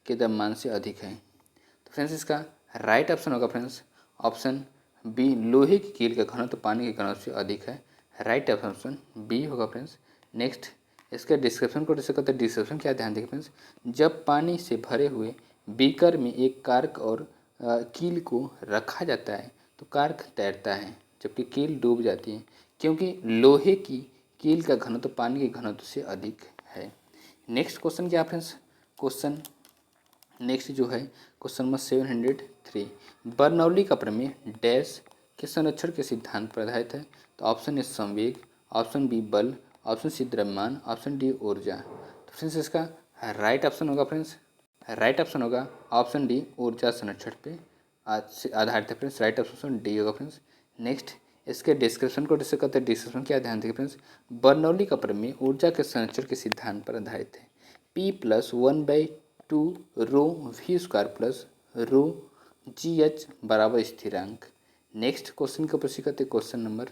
के द्रव्यमान से अधिक है। तो फ्रेंड्स इसका राइट ऑप्शन होगा फ्रेंड्स ऑप्शन बी लोहे की कील का घनत्व पानी के घनत्व से अधिक है। राइट ऑप्शन बी होगा फ्रेंड्स। नेक्स्ट इसके डिस्क्रिप्शन को डिस्कस करते हैं। डिस्क्रिप्शन क्या ध्यान देखिए फ्रेंड्स, जब पानी से भरे हुए बीकर में एक कार्क और कील को रखा जाता है तो कार्क तैरता है जबकि कील डूब जाती है, क्योंकि लोहे की कील का घनत्व पानी के घनत्व से अधिक है। नेक्स्ट क्वेश्चन क्या फ्रेंड्स, क्वेश्चन नेक्स्ट जो है क्वेश्चन नंबर 703। बर्नौली का प्रमेय डैश के संरक्षण के सिद्धांत पर आधारित है। तो ऑप्शन ए संवेग, ऑप्शन बी बल, ऑप्शन सी द्रव्यमान, ऑप्शन डी ऊर्जा। तो फ्रेंड्स इसका राइट ऑप्शन होगा ऑप्शन डी ऊर्जा संरक्षण पे आधारित है फ्रेंड्स। राइट ऑप्शन डी होगा फ्रेंड्स। नेक्स्ट इसके डिस्क्रिप्शन को डिस्कस करते हैं। डिस्क्रिप्शन क्या ध्यान देंगे फ्रेंड्स, बर्नौली का प्रमेय ऊर्जा के संरक्षण के सिद्धांत पर आधारित है। P+1/2 रो v² प्लस रो GH बराबर स्थिरांक। नेक्स्ट क्वेश्चन के ऊपर सीखते क्वेश्चन नंबर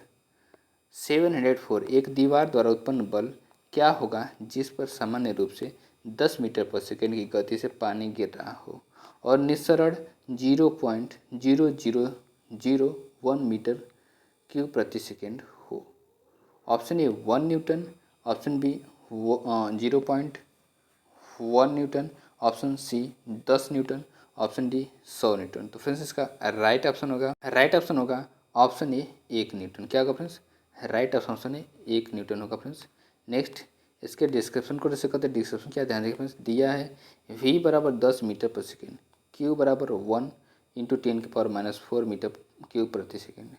704। एक दीवार द्वारा उत्पन्न बल क्या होगा जिस पर सामान्य रूप से 10 मीटर पर सेकेंड की गति से पानी गिर रहा हो और निस्सरण 0.0001 मीटर क्यूब प्रति सेकेंड हो। Option A 1 newton, option B 0.1 newton, option C 10 newton, option D 100 newton. तो फ्रेंड्स इसका राइट ऑप्शन होगा ऑप्शन ए 1 न्यूटन। क्या होगा friends, right option A 1 newton होगा फ्रेंड्स। नेक्स्ट इसके डिस्क्रिप्शन को डिस्कस करते हैं। डिस्क्रिप्शन क्या ध्यान देंगे फ्रेंड्स, दिया है v बराबर 10 मीटर पर सेकेंड, q बराबर 1 × 10⁻⁴ मीटर क्यूब प्रति सेकेंड,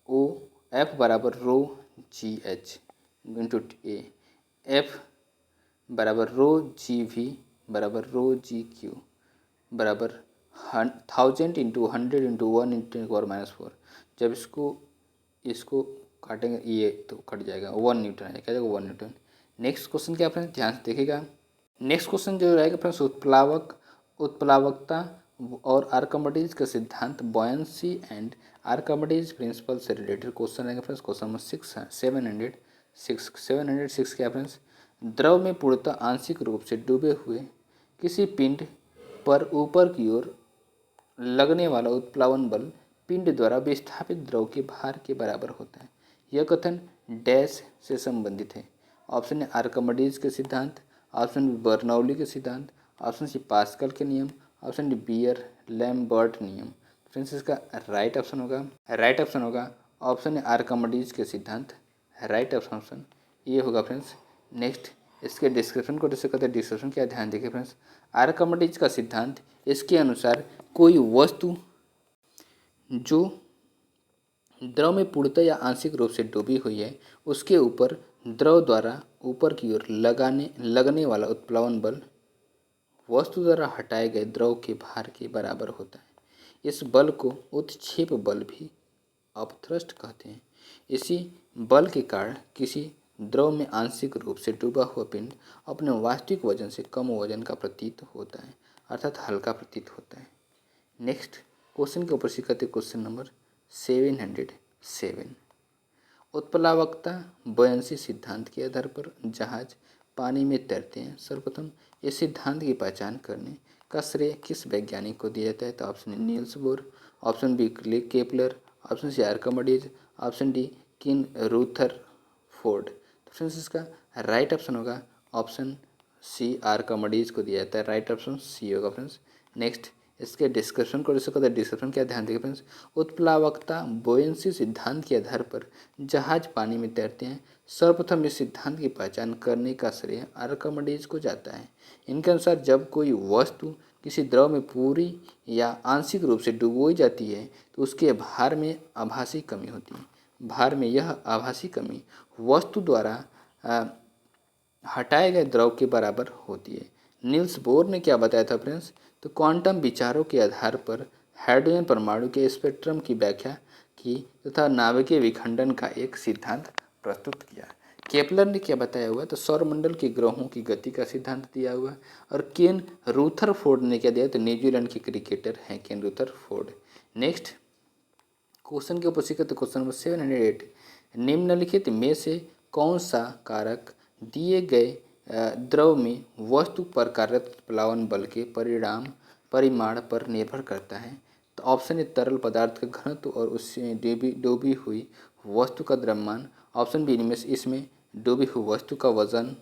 ओ f बराबर रो GH × a, f बराबर रो GV बराबर रो GQ बराबर 1000 × 100 × 1 × 10⁻⁴। जब इसको काटेंगे ये तो कट जाएगा, 1 न्यूटन है, क्या जाएगा 1 न्यूटन। नेक्स्ट क्वेश्चन क्या फ्रेंड्स ध्यान से देखिएगा। नेक्स्ट क्वेश्चन जो रहेगा फ्रेंड्स उत्प्लावकता और आर्किमिडीज का सिद्धांत बॉयंसी एंड आर्किमिडीज प्रिंसिपल से रिलेटेड क्वेश्चन है फ्रेंड्स। क्वेश्चन नंबर 706 क्या फ्रेंड्स, द्रव में पूर्णतः आंशिक रूप से डूबे हुए किसी पिंड पर ऊपर की ओर लगने वाला उत्प्लावन बल पिंड द्वारा विस्थापित द्रव के भार के बराबर होता है। यह कथन डैश से संबंधित है। ऑप्शन ए आर्किमिडीज के सिद्धांत, ऑप्शन बी बर्नौली के सिद्धांत, ऑप्शन सी पास्कल के नियम, ऑप्शन डी बियर लैम्बर्ट नियम। फ्रेंड्स इसका राइट ऑप्शन होगा ऑप्शन ए आर्किमिडीज के सिद्धांत। राइट ऑप्शन ये होगा फ्रेंड्स। नेक्स्ट इसके डिस्क्रिप्शन को डिस्कस करते हैं। डिस्क्रिप्शन क्या, ध्यान देखिए फ्रेंड्स। आर्किमिडीज का सिद्धांत, इसके अनुसार कोई वस्तु जो द्रव में पूर्णतः या आंशिक रूप से डूबी हुई है उसके ऊपर द्रव द्वारा ऊपर की ओर लगने वाला उत्प्लावन बल वस्तु द्वारा हटाए गए द्रव के भार के बराबर होता है। इस बल को उत्क्षेप बल भी अपथ्रस्ट कहते हैं। इसी बल के कारण किसी द्रव में आंशिक रूप से डूबा हुआ पिंड अपने वास्तविक वजन से कम वजन का प्रतीत होता है, अर्थात हल्का प्रतीत होता है। नेक्स्ट क्वेश्चन के ऊपर सीखते क्वेश्चन नंबर 707। उत्प्लावकता बॉयंसी सिद्धांत के आधार पर जहाज पानी में तैरते हैं। सर्वप्रथम इस सिद्धांत की पहचान करने का श्रेय किस वैज्ञानिक को दिया जाता है? तो option A Niels Bohr, option B Kepler, option C Archimedes, option D किन रूथरफोर्ड। तो फ्रेंड्स इसका राइट ऑप्शन होगा ऑप्शन सी आर्किमिडीज को दिया जाता है। राइट ऑप्शन सी होगा फ्रेंड्स। नेक्स्ट इसके डिस्क्रिप्शन को डिस्कस करते हैं। डिस्क्रिप्शन क्या, ध्यान देखिए फ्रेंड्स। उत्प्लावकता बोयंसी सिद्धांत के आधार पर जहाज पानी में तैरते हैं। सर्वप्रथम इस सिद्धांत की पहचान करने का श्रेय आर्किमिडीज को जाता है। इनके अनुसार जब कोई वस्तु किसी द्रव में पूरी या आंशिक रूप से डुबोई जाती है तो उसके भार में आभासी कमी होती है। भार में यह आभासी कमी वस्तु द्वारा हटाए गए द्रव के बराबर होती है। नील्स बोर ने क्या बताया था फ्रेंड्स? तो क्वांटम विचारों के आधार पर हाइड्रोजन परमाणु के स्पेक्ट्रम की व्याख्या की तथा नाभिकीय विखंडन का एक सिद्धांत प्रस्तुत किया। केपलर ने क्या बताया हुआ? तो सौरमंडल के ग्रहों की गति का सिद्धांत दिया हुआ। और केन रूथरफोर्ड ने क्या दिया? तो न्यूजीलैंड के क्रिकेटर हैं केन रूथरफोर्ड। नेक्स्ट क्वेश्चन के ऊपर सीखते क्वेश्चन नंबर 708। निम्नलिखित में से कौन सा कारक दिए गए द्रव में वस्तु पर कार्यरत प्लावन बल के परिमाण पर निर्भर करता है? तो ऑप्शन ए तरल पदार्थ का घनत्व और उसमें डूबी हुई वस्तु का द्रव्यमान, ऑप्शन बी इसमें डूबी हुई वस्तु का वजन,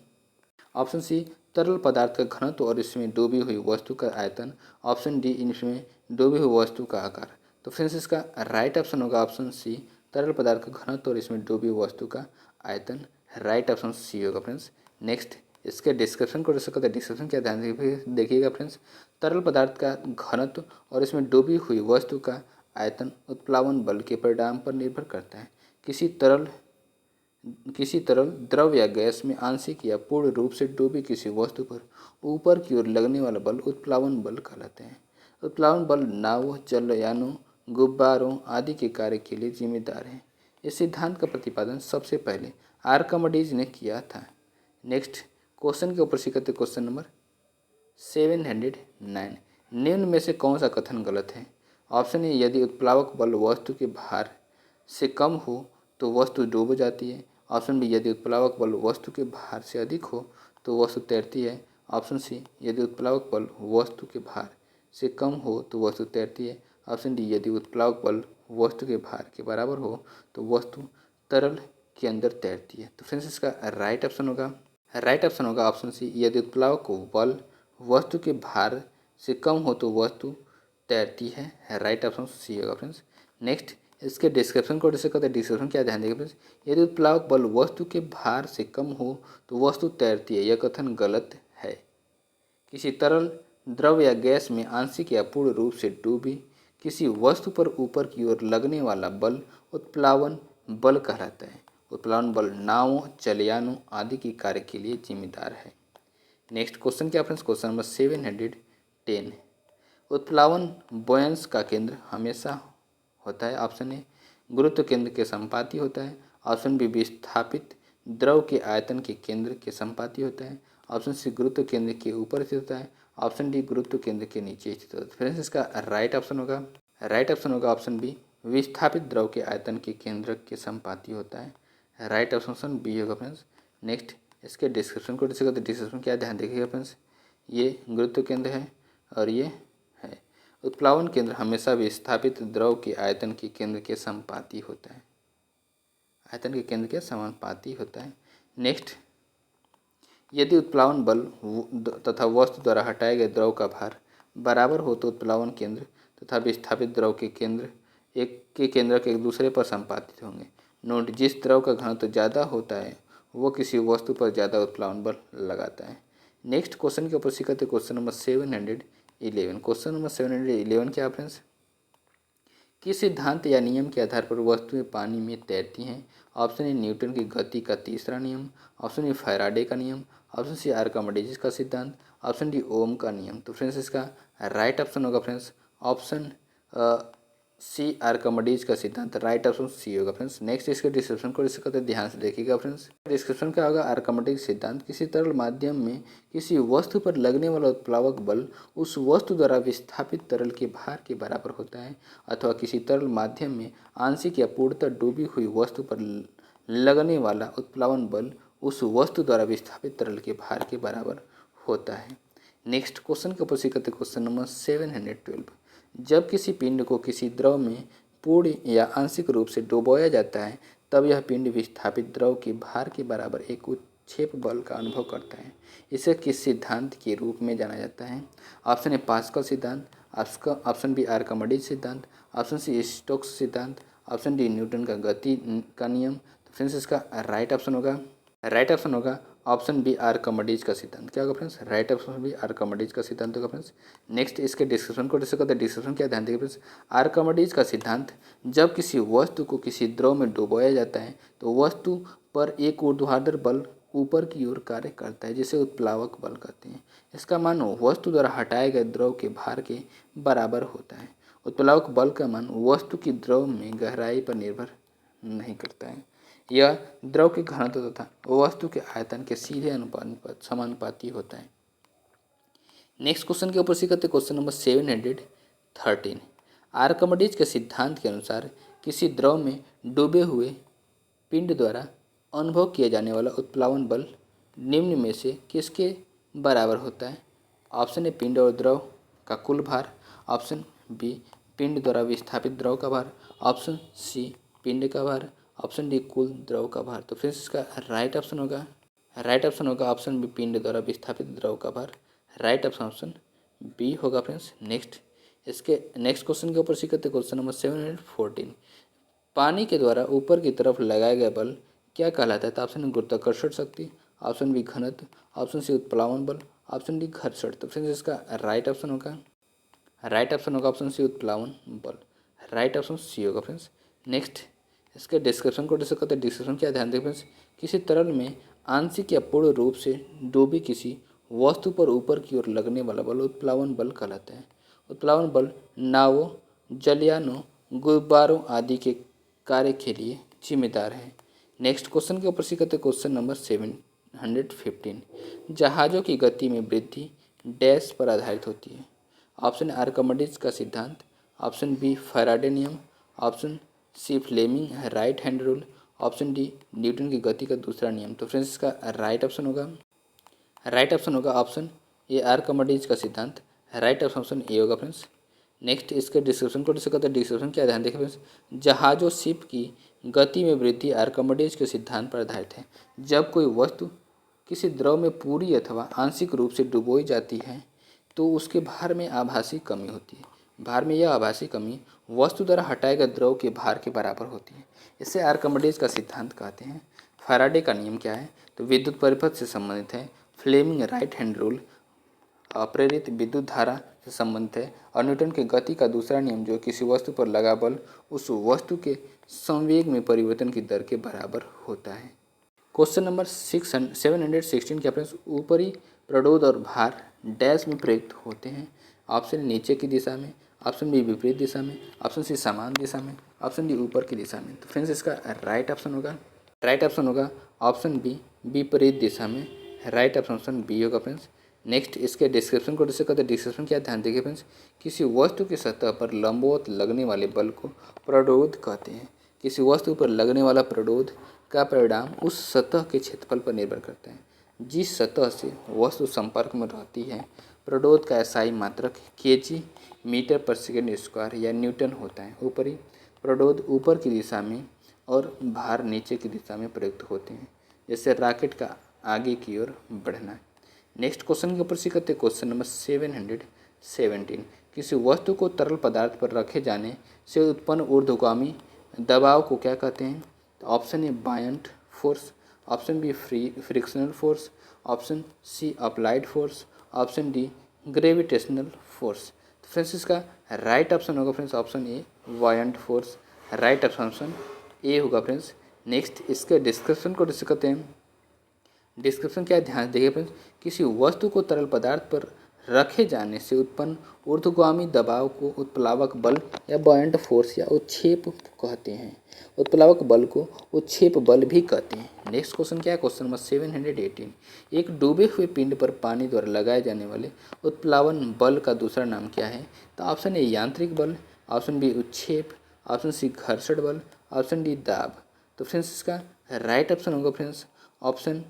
ऑप्शन सी तरल पदार्थ का घनत्व और इसमें डूबी हुई वस्तु का आयतन, ऑप्शन डी इसमें डूबी हुई वस्तु का आकार। तो फ्रेंड्स इसका राइट ऑप्शन होगा ऑप्शन सी तरल पदार्थ का घनत्व और इसमें डूबी हुई वस्तु का आयतन। राइट ऑप्शन सी होगा फ्रेंड्स। नेक्स्ट इसके डिस्क्रिप्शन को डिस्कस करते हैं। डिस्क्रिप्शन क्या, ध्यान देखिएगा फ्रेंड्स। तरल पदार्थ का घनत्व और इसमें डूबी हुई वस्तु का आयतन उत्प्लावन बल के परिणाम पर निर्भर करता है। किसी तरल द्रव या गैस में आंशिक या पूर्ण रूप से डूबी किसी वस्तु पर ऊपर की ओर लगने वाला बल उत्प्लावन बल कहलाते हैं। उत्प्लावन बल नावों, जलयानों, गुब्बारों आदि के कार्य के लिए जिम्मेदार है। इस सिद्धांत का प्रतिपादन सबसे पहले आर्किमिडीज ने किया था। नेक्स्ट क्वेश्चन के ऊपर सीखते क्वेश्चन नंबर 709। निम्न में से कौन सा कथन गलत है? ऑप्शन ए यदि उत्प्लावक बल वस्तु के भार से कम हो तो वस्तु डूब जाती है। ऑप्शन बी यदि उत्प्लावक बल वस्तु के भार से अधिक हो तो वस्तु तैरती है। ऑप्शन सी यदि उत्प्लावक बल वस्तु के भार से कम हो तो वस्तु तैरती है। ऑप्शन डी यदि उत्प्लावक बल वस्तु के भार के बराबर हो तो वस्तु तरल के अंदर तैरती है। तो फ्रेंड्स इसका राइट ऑप्शन होगा ऑप्शन सी यदि उत्प्लावक बल वस्तु के भार से कम हो तो वस्तु तैरती है। राइट ऑप्शन सी होगा फ्रेंड्स। नेक्स्ट इसके डिस्क्रिप्शन को डिस्कस करते हैं। डिस्क्रिप्शन क्या, ध्यान देंगे फ्रेंड्स। यदि उत्प्लावक बल वस्तु के भार से कम हो तो वस्तु तैरती है, यह कथन गलत है। किसी तरल द्रव या गैस में आंशिक या पूर्ण रूप से डूबी किसी वस्तु पर ऊपर की ओर लगने वाला बल उत्प्लावन बल कहलाता है। उत्प्लावन बल नावों, जलयानों आदि के कार्य के लिए जिम्मेदार है। नेक्स्ट क्वेश्चन क्या फ्रेंड्स? Question number 710। उत्प्लावन बॉयंस का केंद्र हमेशा होता है। ऑप्शन ए गुरुत्व केंद्र के संपाती होता है। ऑप्शन बी विस्थापित द्रव के आयतन के केंद्र के संपाती होता है। ऑप्शन सी गुरुत्व केंद्र के ऊपर स्थित होता है। ऑप्शन डी गुरुत्व केंद्र के नीचे स्थित होता है। फ्रेंड्स इसका राइट ऑप्शन होगा ऑप्शन बी, विस्थापित द्रव के आयतन के केंद्रक के संपाती होता है। राइट ऑप्शन बी होगा फ्रेंड्स। नेक्स्ट इसके डिस्क्रिप्शन को डिस्कस करते हैं। डिस्क्रिप्शन क्या ध्यान देखिएगा फ्रेंड्स, ये गुरुत्व केंद्र है और ये है उत्प्लावन केंद्र। हमेशा विस्थापित द्रव के आयतन के केंद्र के संपाती होता है, आयतन के केंद्र के समानुपाती होता है। नेक्स्ट, यदि उत्प्लावन बल तथा वस्तु द्वारा हटाए गए द्रव का भार बराबर हो तो उत्प्लावन केंद्र तथा विस्थापित द्रव के केंद्र एक दूसरे पर संपातित होंगे। नोट, जिस द्रव का घनत्व ज़्यादा होता है वो किसी वस्तु पर ज़्यादा उत्प्लावन बल लगाता है। नेक्स्ट क्वेश्चन के ऊपर सीखते क्वेश्चन नंबर 711। क्वेश्चन नंबर 711 क्या फ्रेंड्स, किस सिद्धांत या नियम के आधार पर वस्तुएं पानी में तैरती हैं? ऑप्शन ए न्यूटन की गति का तीसरा नियम, ऑप्शन ए फैराडे का नियम, ऑप्शन सी आर्किमिडीज का सिद्धांत, ऑप्शन डी ओम का नियम। तो फ्रेंड्स इसका राइट ऑप्शन होगा फ्रेंड्स ऑप्शन सी आर्किमिडीज का सिद्धांत। राइट ऑप्शन सी होगा फ्रेंड्स। नेक्स्ट इसके डिस्क्रिप्शन को डिस्कस करते हैं, ध्यान से देखिएगा फ्रेंड्स। डिस्क्रिप्शन क्या होगा, आर्किमिडीज सिद्धांत, किसी तरल माध्यम में किसी वस्तु पर लगने वाला उत्प्लावक बल उस वस्तु द्वारा विस्थापित तरल के भार के बराबर होता है, अथवा किसी तरल माध्यम में आंशिक या पूर्णतः डूबी हुई वस्तु पर लगने वाला उत्प्लावन बल उस वस्तु द्वारा विस्थापित तरल के भार के बराबर होता है। नेक्स्ट क्वेश्चन के ऊपर सीखते क्वेश्चन नंबर 712। जब किसी पिंड को किसी द्रव में पूर्ण या आंशिक रूप से डुबोया जाता है तब यह पिंड विस्थापित द्रव के भार के बराबर एक उत्क्षेप बल का अनुभव करता है। इसे किस सिद्धांत के रूप में जाना जाता है? ऑप्शन ए पास्कल सिद्धांत, ऑप्शन बी आर्किमिडीज सिद्धांत, ऑप्शन सी स्टोक्स सिद्धांत, ऑप्शन डी न्यूटन का गति का नियम। तो फ्रेंड्स इसका राइट ऑप्शन होगा ऑप्शन बी आर्किमिडीज का सिद्धांत। क्या होगा friends? Right option B Archimedes का सिद्धांत होगा फ्रेंड्स। नेक्स्ट इसके डिस्क्रिप्शन को डिस्कस करते हैं। डिस्क्रिप्शन क्या ध्यान देंगे फ्रेंड्स, आर्किमिडीज का सिद्धांत, जब किसी वस्तु को किसी द्रव में डुबोया जाता है तो वस्तु पर एक ऊर्ध्वाधर बल ऊपर की ओर कार्य करता है जिसे उत्प्लावक बल कहते हैं। इसका मान वस्तु द्वारा हटाए गए द्रव के भार के बराबर होता है। उत्प्लावक बल का मान वस्तु की द्रव में गहराई पर निर्भर नहीं करता है। यह द्रव के घनत्व तथा वस्तु के आयतन के सीधे समानुपाती होता है। नेक्स्ट क्वेश्चन के ऊपर सीखते क्वेश्चन नंबर 713। आर्किमिडीज के सिद्धांत के अनुसार किसी द्रव में डूबे हुए पिंड द्वारा अनुभव किया जाने वाला उत्प्लावन बल निम्न में से किसके बराबर होता है? ऑप्शन ए पिंड और द्रव का कुल भार, ऑप्शन बी पिंड द्वारा विस्थापित द्रव का भार, ऑप्शन सी पिंड का भार, ऑप्शन डी कुल द्रव का भार। तो फ्रेंड्स इसका राइट ऑप्शन होगा ऑप्शन बी पिंड द्वारा विस्थापित द्रव का भार। राइट ऑप्शन बी होगा फ्रेंड्स। नेक्स्ट क्वेश्चन के ऊपर सीखते क्वेश्चन नंबर 714। पानी के द्वारा ऊपर की तरफ लगाया गया बल क्या कहलाता है? तो ऑप्शन गुरुत्वाकर्षण शक्ति, ऑप्शन बी घनत्व, ऑप्शन सी उत्प्लावन बल, ऑप्शन डी घर्षण। तो फ्रेंड्स इसका राइट ऑप्शन होगा ऑप्शन सी उत्प्लावन बल। राइट ऑप्शन सी होगा फ्रेंड्स। नेक्स्ट इसके डिस्क्रिप्शन को डिस्कस करते हैं। डिस्क्रिप्शन क्या ध्यान दें फ्रेंड्स, किसी तरल में आंशिक या पूर्ण रूप से डूबी किसी वस्तु पर ऊपर की ओर लगने वाला बल उत्प्लावन बल कहलाता है। उत्प्लावन बल नावों, जलयानों, गुब्बारों आदि के कार्य के लिए जिम्मेदार है। नेक्स्ट क्वेश्चन के ऊपर सीखते क्वेश्चन नंबर 715। जहाज़ों की गति में वृद्धि डैश पर आधारित होती है? ऑप्शन आर्किमिडीज का सिद्धांत, ऑप्शन बी फैराडे नियम, option C Fleming right hand rule, option D Newton की गति का दूसरा नियम। तो फ्रेंड्स इसका राइट ऑप्शन होगा ऑप्शन ए आर्किमिडीज का सिद्धांत। राइट ऑप्शन ए होगा फ्रेंड्स। नेक्स्ट इसके डिस्क्रिप्शन को डिस्कस करते हैं। डिस्क्रिप्शन क्या ध्यान देखें फ्रेंड्स, जहाज़ों शिप की गति में वृद्धि आर्किमिडीज के सिद्धांत पर आधारित है। जब कोई वस्तु किसी द्रव में पूरी अथवा आंशिक रूप से डुबोई जाती है तो उसके भार में आभासी कमी होती है। भार में यह आभासी कमी वस्तु द्वारा हटाए गए द्रव के भार के बराबर होती है। इसे आर्किमिडीज का सिद्धांत कहते हैं। फैराडे का नियम क्या है? तो विद्युत परिपथ से संबंधित है। फ्लेमिंग राइट हैंड रूल अप्रेरित विद्युत धारा से संबंधित है। और न्यूटन की गति का दूसरा नियम जो किसी वस्तु पर लगा बल उस वस्तु के संवेग में परिवर्तन की दर के बराबर होता है। क्वेश्चन नंबर 716 क्या फ्रेंड्स, ऊपरी प्ररोध और भार डैश में प्रयुक्त होते हैं? ऑप्शन नीचे की दिशा में, ऑप्शन बी विपरीत दिशा में, ऑप्शन सी समान दिशा में, ऑप्शन डी ऊपर की दिशा में। तो फ्रेंड्स इसका राइट ऑप्शन होगा ऑप्शन बी विपरीत दिशा में। राइट ऑप्शन बी होगा फ्रेंड्स। नेक्स्ट इसके डिस्क्रिप्शन को डिस्कस करते हैं। डिस्क्रिप्शन क्या ध्यान देखिए फ्रेंड्स, किसी वस्तु की सतह पर लंबवत लगने वाले बल को प्रतिरोध कहते हैं। किसी वस्तु पर लगने वाला प्रतिरोध का परिणाम उस सतह के क्षेत्रफल पर निर्भर करता है जिस सतह से वस्तु संपर्क में रहती है। प्रतिरोध का SI मात्रक kg मीटर पर सेकेंड स्क्वायर या न्यूटन होता है। ऊपरी प्रतिरोध ऊपर की दिशा में और भार नीचे की दिशा में प्रयुक्त होते हैं, जैसे रॉकेट का आगे की ओर बढ़ना। नेक्स्ट क्वेश्चन के ऊपर से करते हैं क्वेश्चन नंबर 717। किसी वस्तु को तरल पदार्थ पर रखे जाने से उत्पन्न ऊर्ध्वगामी दबाव को क्या कहते हैं? तो option A buoyant force, option B frictional force, option C applied force, option D gravitational force. तो फ्रेंड्स इसका राइट ऑप्शन होगा friends option A buoyant force. Right option A होगा फ्रेंड्स। नेक्स्ट इसके डिस्क्रिप्शन को डिस्कस करते हैं। Description क्या है ध्यान देखिए फ्रेंड्स, किसी वस्तु को तरल पदार्थ पर रखे जाने से उत्पन्न ऊर्ध्वगामी दबाव को उत्प्लावक बल या बॉयंट फोर्स या उत्क्षेप कहते हैं। उत्प्लावक बल को उत्क्षेप बल भी कहते हैं। नेक्स्ट क्वेश्चन क्या है? Question number 718। एक डूबे हुए पिंड पर पानी द्वारा लगाए जाने वाले उत्प्लावन बल का दूसरा नाम क्या है? तो ऑप्शन ए यांत्रिक बल, ऑप्शन बी उत्क्षेप, ऑप्शन सी घर्षण बल, ऑप्शन डी दाब। तो फ्रेंड्स इसका राइट ऑप्शन होगा friends option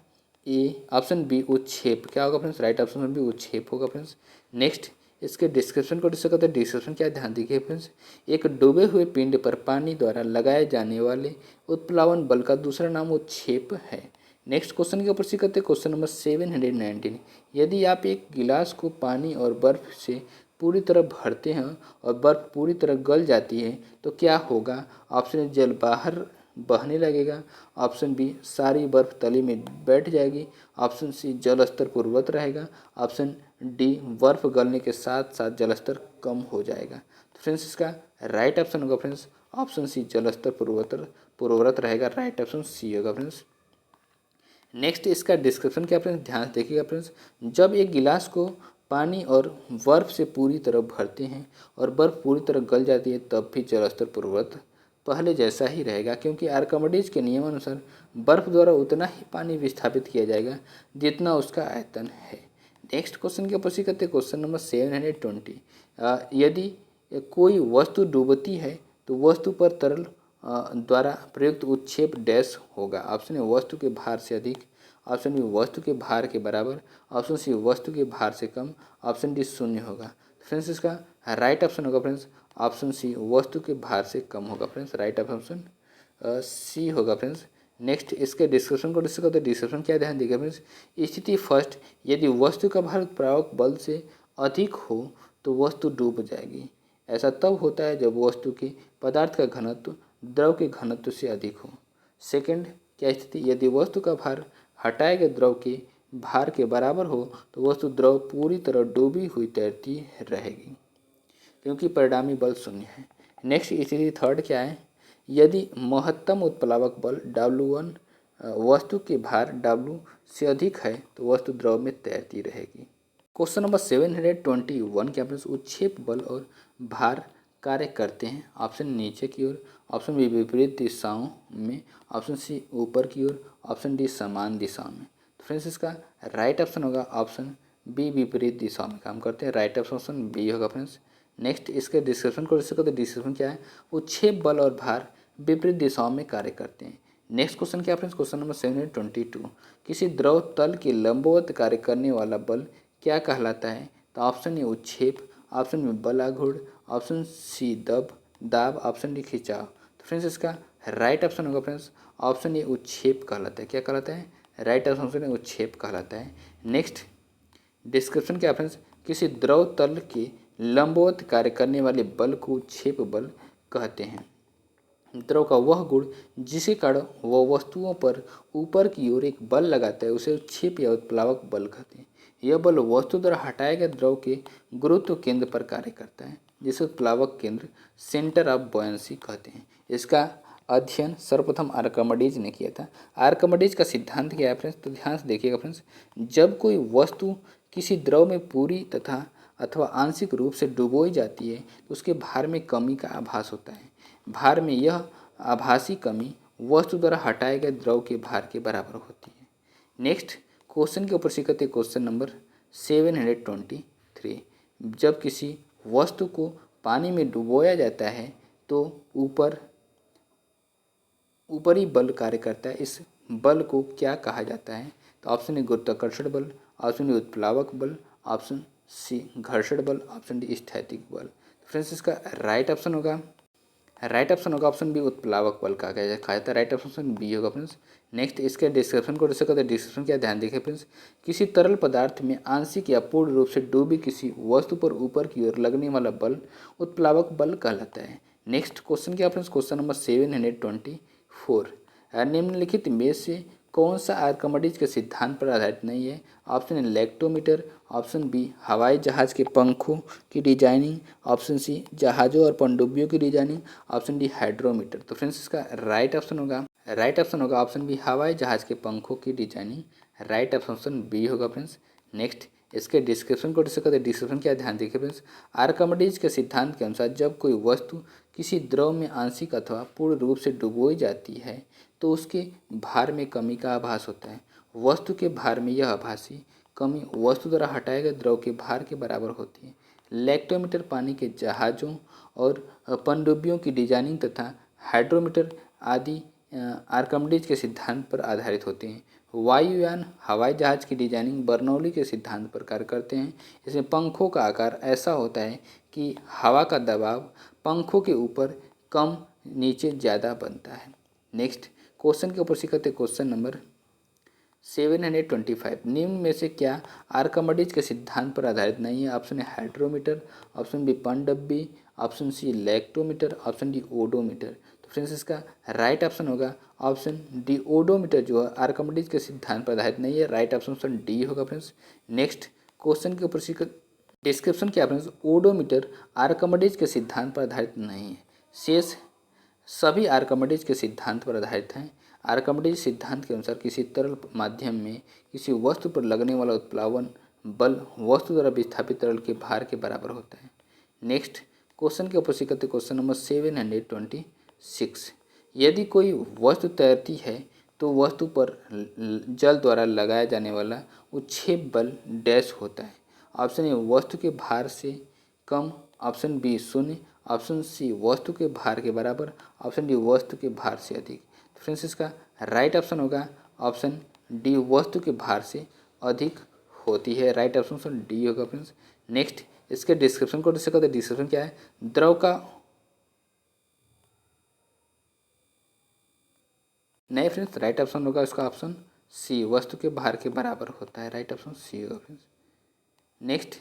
A, option B उत्क्षेप। क्या होगा फ्रेंड्स? राइट ऑप्शन बी उत्क्षेप होगा फ्रेंड्स। नेक्स्ट इसके डिस्क्रिप्शन को डिस्कस करते हैं। डिस्क्रिप्शन क्या ध्यान देखिए फ्रेंड्स, एक डूबे हुए पिंड पर पानी द्वारा लगाए जाने वाले उत्प्लावन बल का दूसरा नाम उत्क्षेप है। नेक्स्ट क्वेश्चन के ऊपर से करते हैं क्वेश्चन नंबर 719। यदि आप एक गिलास को पानी और बर्फ से पूरी तरह भरते हैं और बर्फ पूरी तरह गल जाती है तो क्या होगा? ऑप्शन ए जल बाहर बहने लगेगा, ऑप्शन बी सारी बर्फ तली में बैठ जाएगी, ऑप्शन सी जल स्तर पूर्ववत रहेगा, ऑप्शन डी बर्फ गलने के साथ साथ जल स्तर कम हो जाएगा। तो फ्रेंड्स इसका राइट ऑप्शन होगा फ्रेंड्स ऑप्शन सी जल स्तर पूर्ववत रहेगा। राइट ऑप्शन सी होगा फ्रेंड्स। नेक्स्ट इसका डिस्क्रिप्शन क्या फ्रेंड्स ध्यान से देखिएगा फ्रेंड्स, जब एक गिलास को पानी और बर्फ से पूरी तरह भरते हैं और बर्फ पूरी तरह गल जाती है तब भी जल स्तर पूर्ववत पहले जैसा ही रहेगा, क्योंकि आर्किमिडीज के नियमानुसार बर्फ द्वारा उतना ही पानी विस्थापित किया जाएगा जितना उसका आयतन है। नेक्स्ट क्वेश्चन के ऊपर से करते हैं क्वेश्चन नंबर 720। यदि कोई वस्तु डूबती है तो वस्तु पर तरल द्वारा प्रयुक्त उत्क्षेप डैश होगा। ऑप्शन ए वस्तु के भार से अधिक, ऑप्शन बी वस्तु के भार के बराबर, ऑप्शन सी वस्तु के भार से कम, ऑप्शन डी शून्य होगा। फ्रेंड्स इसका राइट ऑप्शन होगा फ्रेंड्स ऑप्शन सी वस्तु के भार से कम होगा फ्रेंड्स। राइट ऑप्शन सी होगा फ्रेंड्स। नेक्स्ट इसके डिस्क्रिप्शन को डिस्कस करते हैं। डिस्क्रिप्शन क्या ध्यान देगा फ्रेंड्स, स्थिति फर्स्ट, यदि वस्तु का भार उत्प्लावक बल से अधिक हो तो वस्तु डूब जाएगी। ऐसा तब होता है जब वस्तु के पदार्थ का घनत्व द्रव के घनत्व से अधिक हो। सेकंड क्या स्थिति, यदि वस्तु का भार हटाए गए द्रव के भार के बराबर हो तो वस्तु द्रव पूरी तरह डूबी हुई तैरती रहेगी क्योंकि परिणामी बल शून्य है। नेक्स्ट स्थिति थर्ड क्या है, यदि महत्तम उत्प्लावक बल W1 वस्तु के भार W से अधिक है तो वस्तु द्रव में तैरती रहेगी। क्वेश्चन नंबर 721 के फ्रेंड्स, उत्क्षेप बल और भार कार्य करते हैं। ऑप्शन नीचे की ओर, ऑप्शन बी विपरीत दिशाओं में, ऑप्शन सी ऊपर की ओर, ऑप्शन डी समान दिशाओं में। तो फ्रेंड्स इसका राइट ऑप्शन होगा ऑप्शन बी विपरीत दिशाओं में काम करते हैं। राइट ऑप्शन बी होगा फ्रेंड्स। नेक्स्ट इसके डिस्क्रिप्शन को डिस्कस करते हैं। डिस्क्रिप्शन क्या है, उत्क्षेप बल और भार विपरीत दिशाओं में कार्य करते हैं। नेक्स्ट क्वेश्चन क्या फ्रेंड्स, क्वेश्चन नंबर 722, किसी द्रव तल के लंबवत कार्य करने वाला बल क्या कहलाता है? तो ऑप्शन ए उत्क्षेप, ऑप्शन बी बलाघूर्ण, ऑप्शन सी दाब, ऑप्शन डी खिंचाव। तो फ्रेंड्स इसका राइट ऑप्शन होगा फ्रेंड्स ऑप्शन ए उत्क्षेप कहलाता है। क्या कहलाता है? राइट ऑप्शन ए उत्क्षेप कहलाता है। नेक्स्ट डिस्क्रिप्शन क्या फ्रेंड्स, किसी द्रव तल के लंबवत कार्य करने वाले बल को उत्क्षेप बल कहते हैं। द्रव का वह गुण जिसके कारण वह वस्तुओं पर ऊपर की ओर एक बल लगाता है उसे उत्क्षेप या उत्प्लावक बल कहते हैं। यह बल वस्तु द्वारा हटाए गए द्रव के गुरुत्व केंद्र पर कार्य करता है जिसे उत्प्लावक केंद्र सेंटर ऑफ बॉयंसी कहते हैं। इसका अध्ययन सर्वप्रथम आर्किमिडीज ने किया था। आर्किमिडीज का सिद्धांत क्या है फ्रेंड्स, तो ध्यान से देखिएगा फ्रेंड्स, जब कोई वस्तु किसी द्रव में पूरी तथा अथवा आंशिक रूप से डुबोई जाती है तो उसके भार में कमी का आभास होता है। भार में यह आभासी कमी वस्तु द्वारा हटाए गए द्रव के भार के बराबर होती है। नेक्स्ट क्वेश्चन के ऊपर सीखते हैं क्वेश्चन नंबर 723। जब किसी वस्तु को पानी में डुबोया जाता है तो ऊपरी बल कार्य करता है। इस बल को क्या कहा जाता है? तो ऑप्शन ए गुरुत्वाकर्षण बल, ऑप्शन ए उत्प्लावक बल, ऑप्शन सी घर्षण बल, ऑप्शन डी स्थैतिक बल। तो फ्रेंड्स इसका राइट ऑप्शन होगा ऑप्शन बी उत्प्लावक बल कहा जाता है। राइट ऑप्शन बी होगा फ्रेंड्स। नेक्स्ट इसके डिस्क्रिप्शन को डिस्कस करते हैं। डिस्क्रिप्शन क्या ध्यान देखिए फ्रेंड्स, किसी तरल पदार्थ में आंशिक या पूर्ण रूप से डूबी किसी वस्तु पर ऊपर की ओर लगने वाला बल उत्प्लावक बल कहलाता है। नेक्स्ट क्वेश्चन क्या फ्रेंड्स, क्वेश्चन नंबर 724, निम्नलिखित में से कौन सा आर्किमिडीज के सिद्धांत पर आधारित नहीं है? Option A lactometer, option B हवाई जहाज के पंखों की डिजाइनिंग, ऑप्शन सी जहाज़ों और पनडुब्बियों की डिजाइनिंग, ऑप्शन डी हाइड्रोमीटर। तो फ्रेंड्स इसका राइट ऑप्शन होगा ऑप्शन बी हवाई जहाज के पंखों की डिजाइनिंग। राइट ऑप्शन बी होगा फ्रेंड्स। नेक्स्ट इसके डिस्क्रिप्शन को डिस्कस करते हैं। डिस्क्रिप्शन क्या ध्यान देखिए फ्रेंड्स, आर्किमिडीज के सिद्धांत के अनुसार जब कोई वस्तु किसी द्रव में आंशिक अथवा पूर्ण रूप से डुबोई जाती है तो उसके भार में कमी का आभास होता है। वस्तु के भार में यह आभासी कमी वस्तु द्वारा हटाए गए द्रव के भार के बराबर होती है। लैक्टोमीटर पानी के जहाज़ों और पनडुब्बियों की डिजाइनिंग तथा हाइड्रोमीटर आदि आर्किमिडीज के सिद्धांत पर आधारित होते हैं। वायुयान हवाई जहाज की डिजाइनिंग बर्नौली के सिद्धांत पर कार्य करते हैं। इसमें पंखों का आकार ऐसा होता है कि हवा का दबाव पंखों के ऊपर कम नीचे ज़्यादा बनता है। नेक्स्ट क्वेश्चन के ऊपर सीखते क्वेश्चन नंबर 725, निम्न में से क्या आर्किमिडीज के सिद्धांत पर आधारित नहीं है? Option A hydrometer, option B पनडब्बी, option C lactometer, option D odometer. तो फ्रेंड्स इसका राइट ऑप्शन होगा ऑप्शन डी ओडोमीटर जो है आर्किमिडीज के सिद्धांत पर आधारित नहीं है। राइट ऑप्शन डी होगा फ्रेंड्स। नेक्स्ट क्वेश्चन के ऊपर डिस्क्रिप्शन क्या फ्रेंड्स, ओडोमीटर आर्किमिडीज के सिद्धांत पर आधारित नहीं है, शेष सभी आर्किमिडीज के सिद्धांत पर आधारित हैं। आर्किमिडीज सिद्धांत के अनुसार किसी तरल माध्यम में किसी वस्तु पर लगने वाला उत्प्लावन बल वस्तु द्वारा विस्थापित तरल के भार के बराबर होता है। नेक्स्ट क्वेश्चन के ऊपर सीखते क्वेश्चन नंबर 726, यदि कोई वस्तु तैरती है तो वस्तु पर जल द्वारा लगाया जाने वाला उच्छेद बल डैश होता है। ऑप्शन ए वस्तु के भार से कम, ऑप्शन बी शून्य, ऑप्शन सी वस्तु के भार के बराबर, ऑप्शन डी वस्तु के भार से अधिक। तो फ्रेंड्स इसका राइट ऑप्शन होगा ऑप्शन डी वस्तु के भार से अधिक होती है। राइट ऑप्शन डी होगा फ्रेंड्स। नेक्स्ट इसके डिस्क्रिप्शन को डिस्कस करते हैं। डिस्क्रिप्शन क्या है, द्रव का नहीं फ्रेंड्स, राइट ऑप्शन होगा इसका ऑप्शन सी वस्तु के भार के बराबर होता है। राइट ऑप्शन सी होगा फ्रेंड्स। नेक्स्ट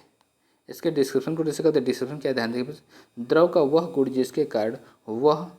इसके डिस्क्रिप्शन को डिस्कस करते हैं। डिस्क्रिप्शन क्या ध्यान देखिए, द्रव का वह गुण जिसके कारण वह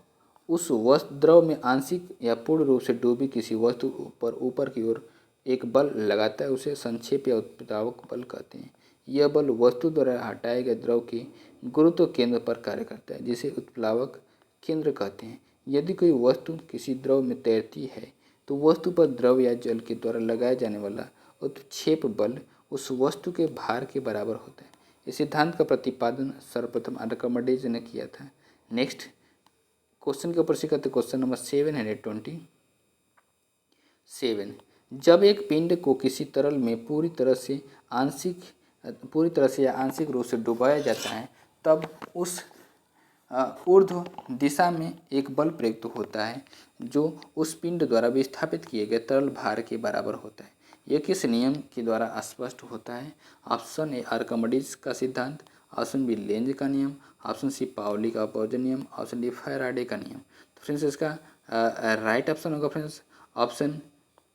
उस वस्तु द्रव में आंशिक या पूर्ण रूप से डूबी किसी वस्तु पर ऊपर की ओर एक बल लगाता है उसे संक्षेप या उत्प्लावक बल कहते हैं। यह बल वस्तु द्वारा हटाए गए द्रव के गुरुत्व केंद्र पर कार्य करता है जिसे उत्प्लावक केंद्र कहते हैं। यदि कोई वस्तु किसी द्रव में तैरती है तो वस्तु पर द्रव या जल के द्वारा लगाया जाने वाला उत्क्षेप बल उस वस्तु के भार के बराबर होता है। इस सिद्धांत का प्रतिपादन सर्वप्रथम आर्किमिडीज ने किया था। नेक्स्ट क्वेश्चन के ऊपर सीखते क्वेश्चन नंबर 727, जब एक पिंड को किसी तरल में पूरी तरह से या आंशिक रूप से डुबाया जाता है तब उस ऊर्ध्व दिशा में एक बल प्रयुक्त होता है जो उस पिंड द्वारा विस्थापित किए गए तरल भार के बराबर होता है। यह किस नियम के द्वारा स्पष्ट होता है? ऑप्शन ए आर्किमिडीज का सिद्धांत, ऑप्शन बी लेंज का नियम, ऑप्शन सी पाउली का अपवर्जन नियम, ऑप्शन डी फैराडे का नियम। तो फ्रेंड्स इसका राइट ऑप्शन होगा फ्रेंड्स ऑप्शन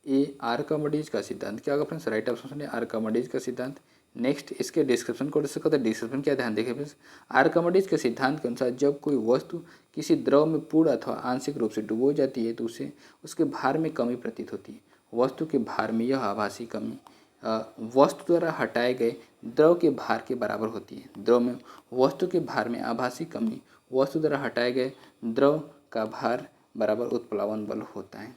ए आर्किमिडीज का सिद्धांत। क्या होगा फ्रेंड्स? राइट ऑप्शन है आर्किमिडीज का सिद्धांत। नेक्स्ट इसके डिस्क्रिप्शन को डिस्कस करते हैं। डिस्क्रिप्शन क्या ध्यान देखें फ्रेंड्स, आर्किमिडीज के सिद्धांत के अनुसार जब कोई वस्तु किसी द्रव में पूर्ण अथवा आंशिक रूप से डुबो जाती है तो उसे उसके भार में कमी प्रतीत होती है। वस्तु के भार में यह आभासी कमी वस्तु द्वारा हटाए गए द्रव के भार के बराबर होती है। द्रव में वस्तु के भार में आभासी कमी वस्तु द्वारा हटाए गए द्रव का भार बराबर उत्प्लावन बल होता है।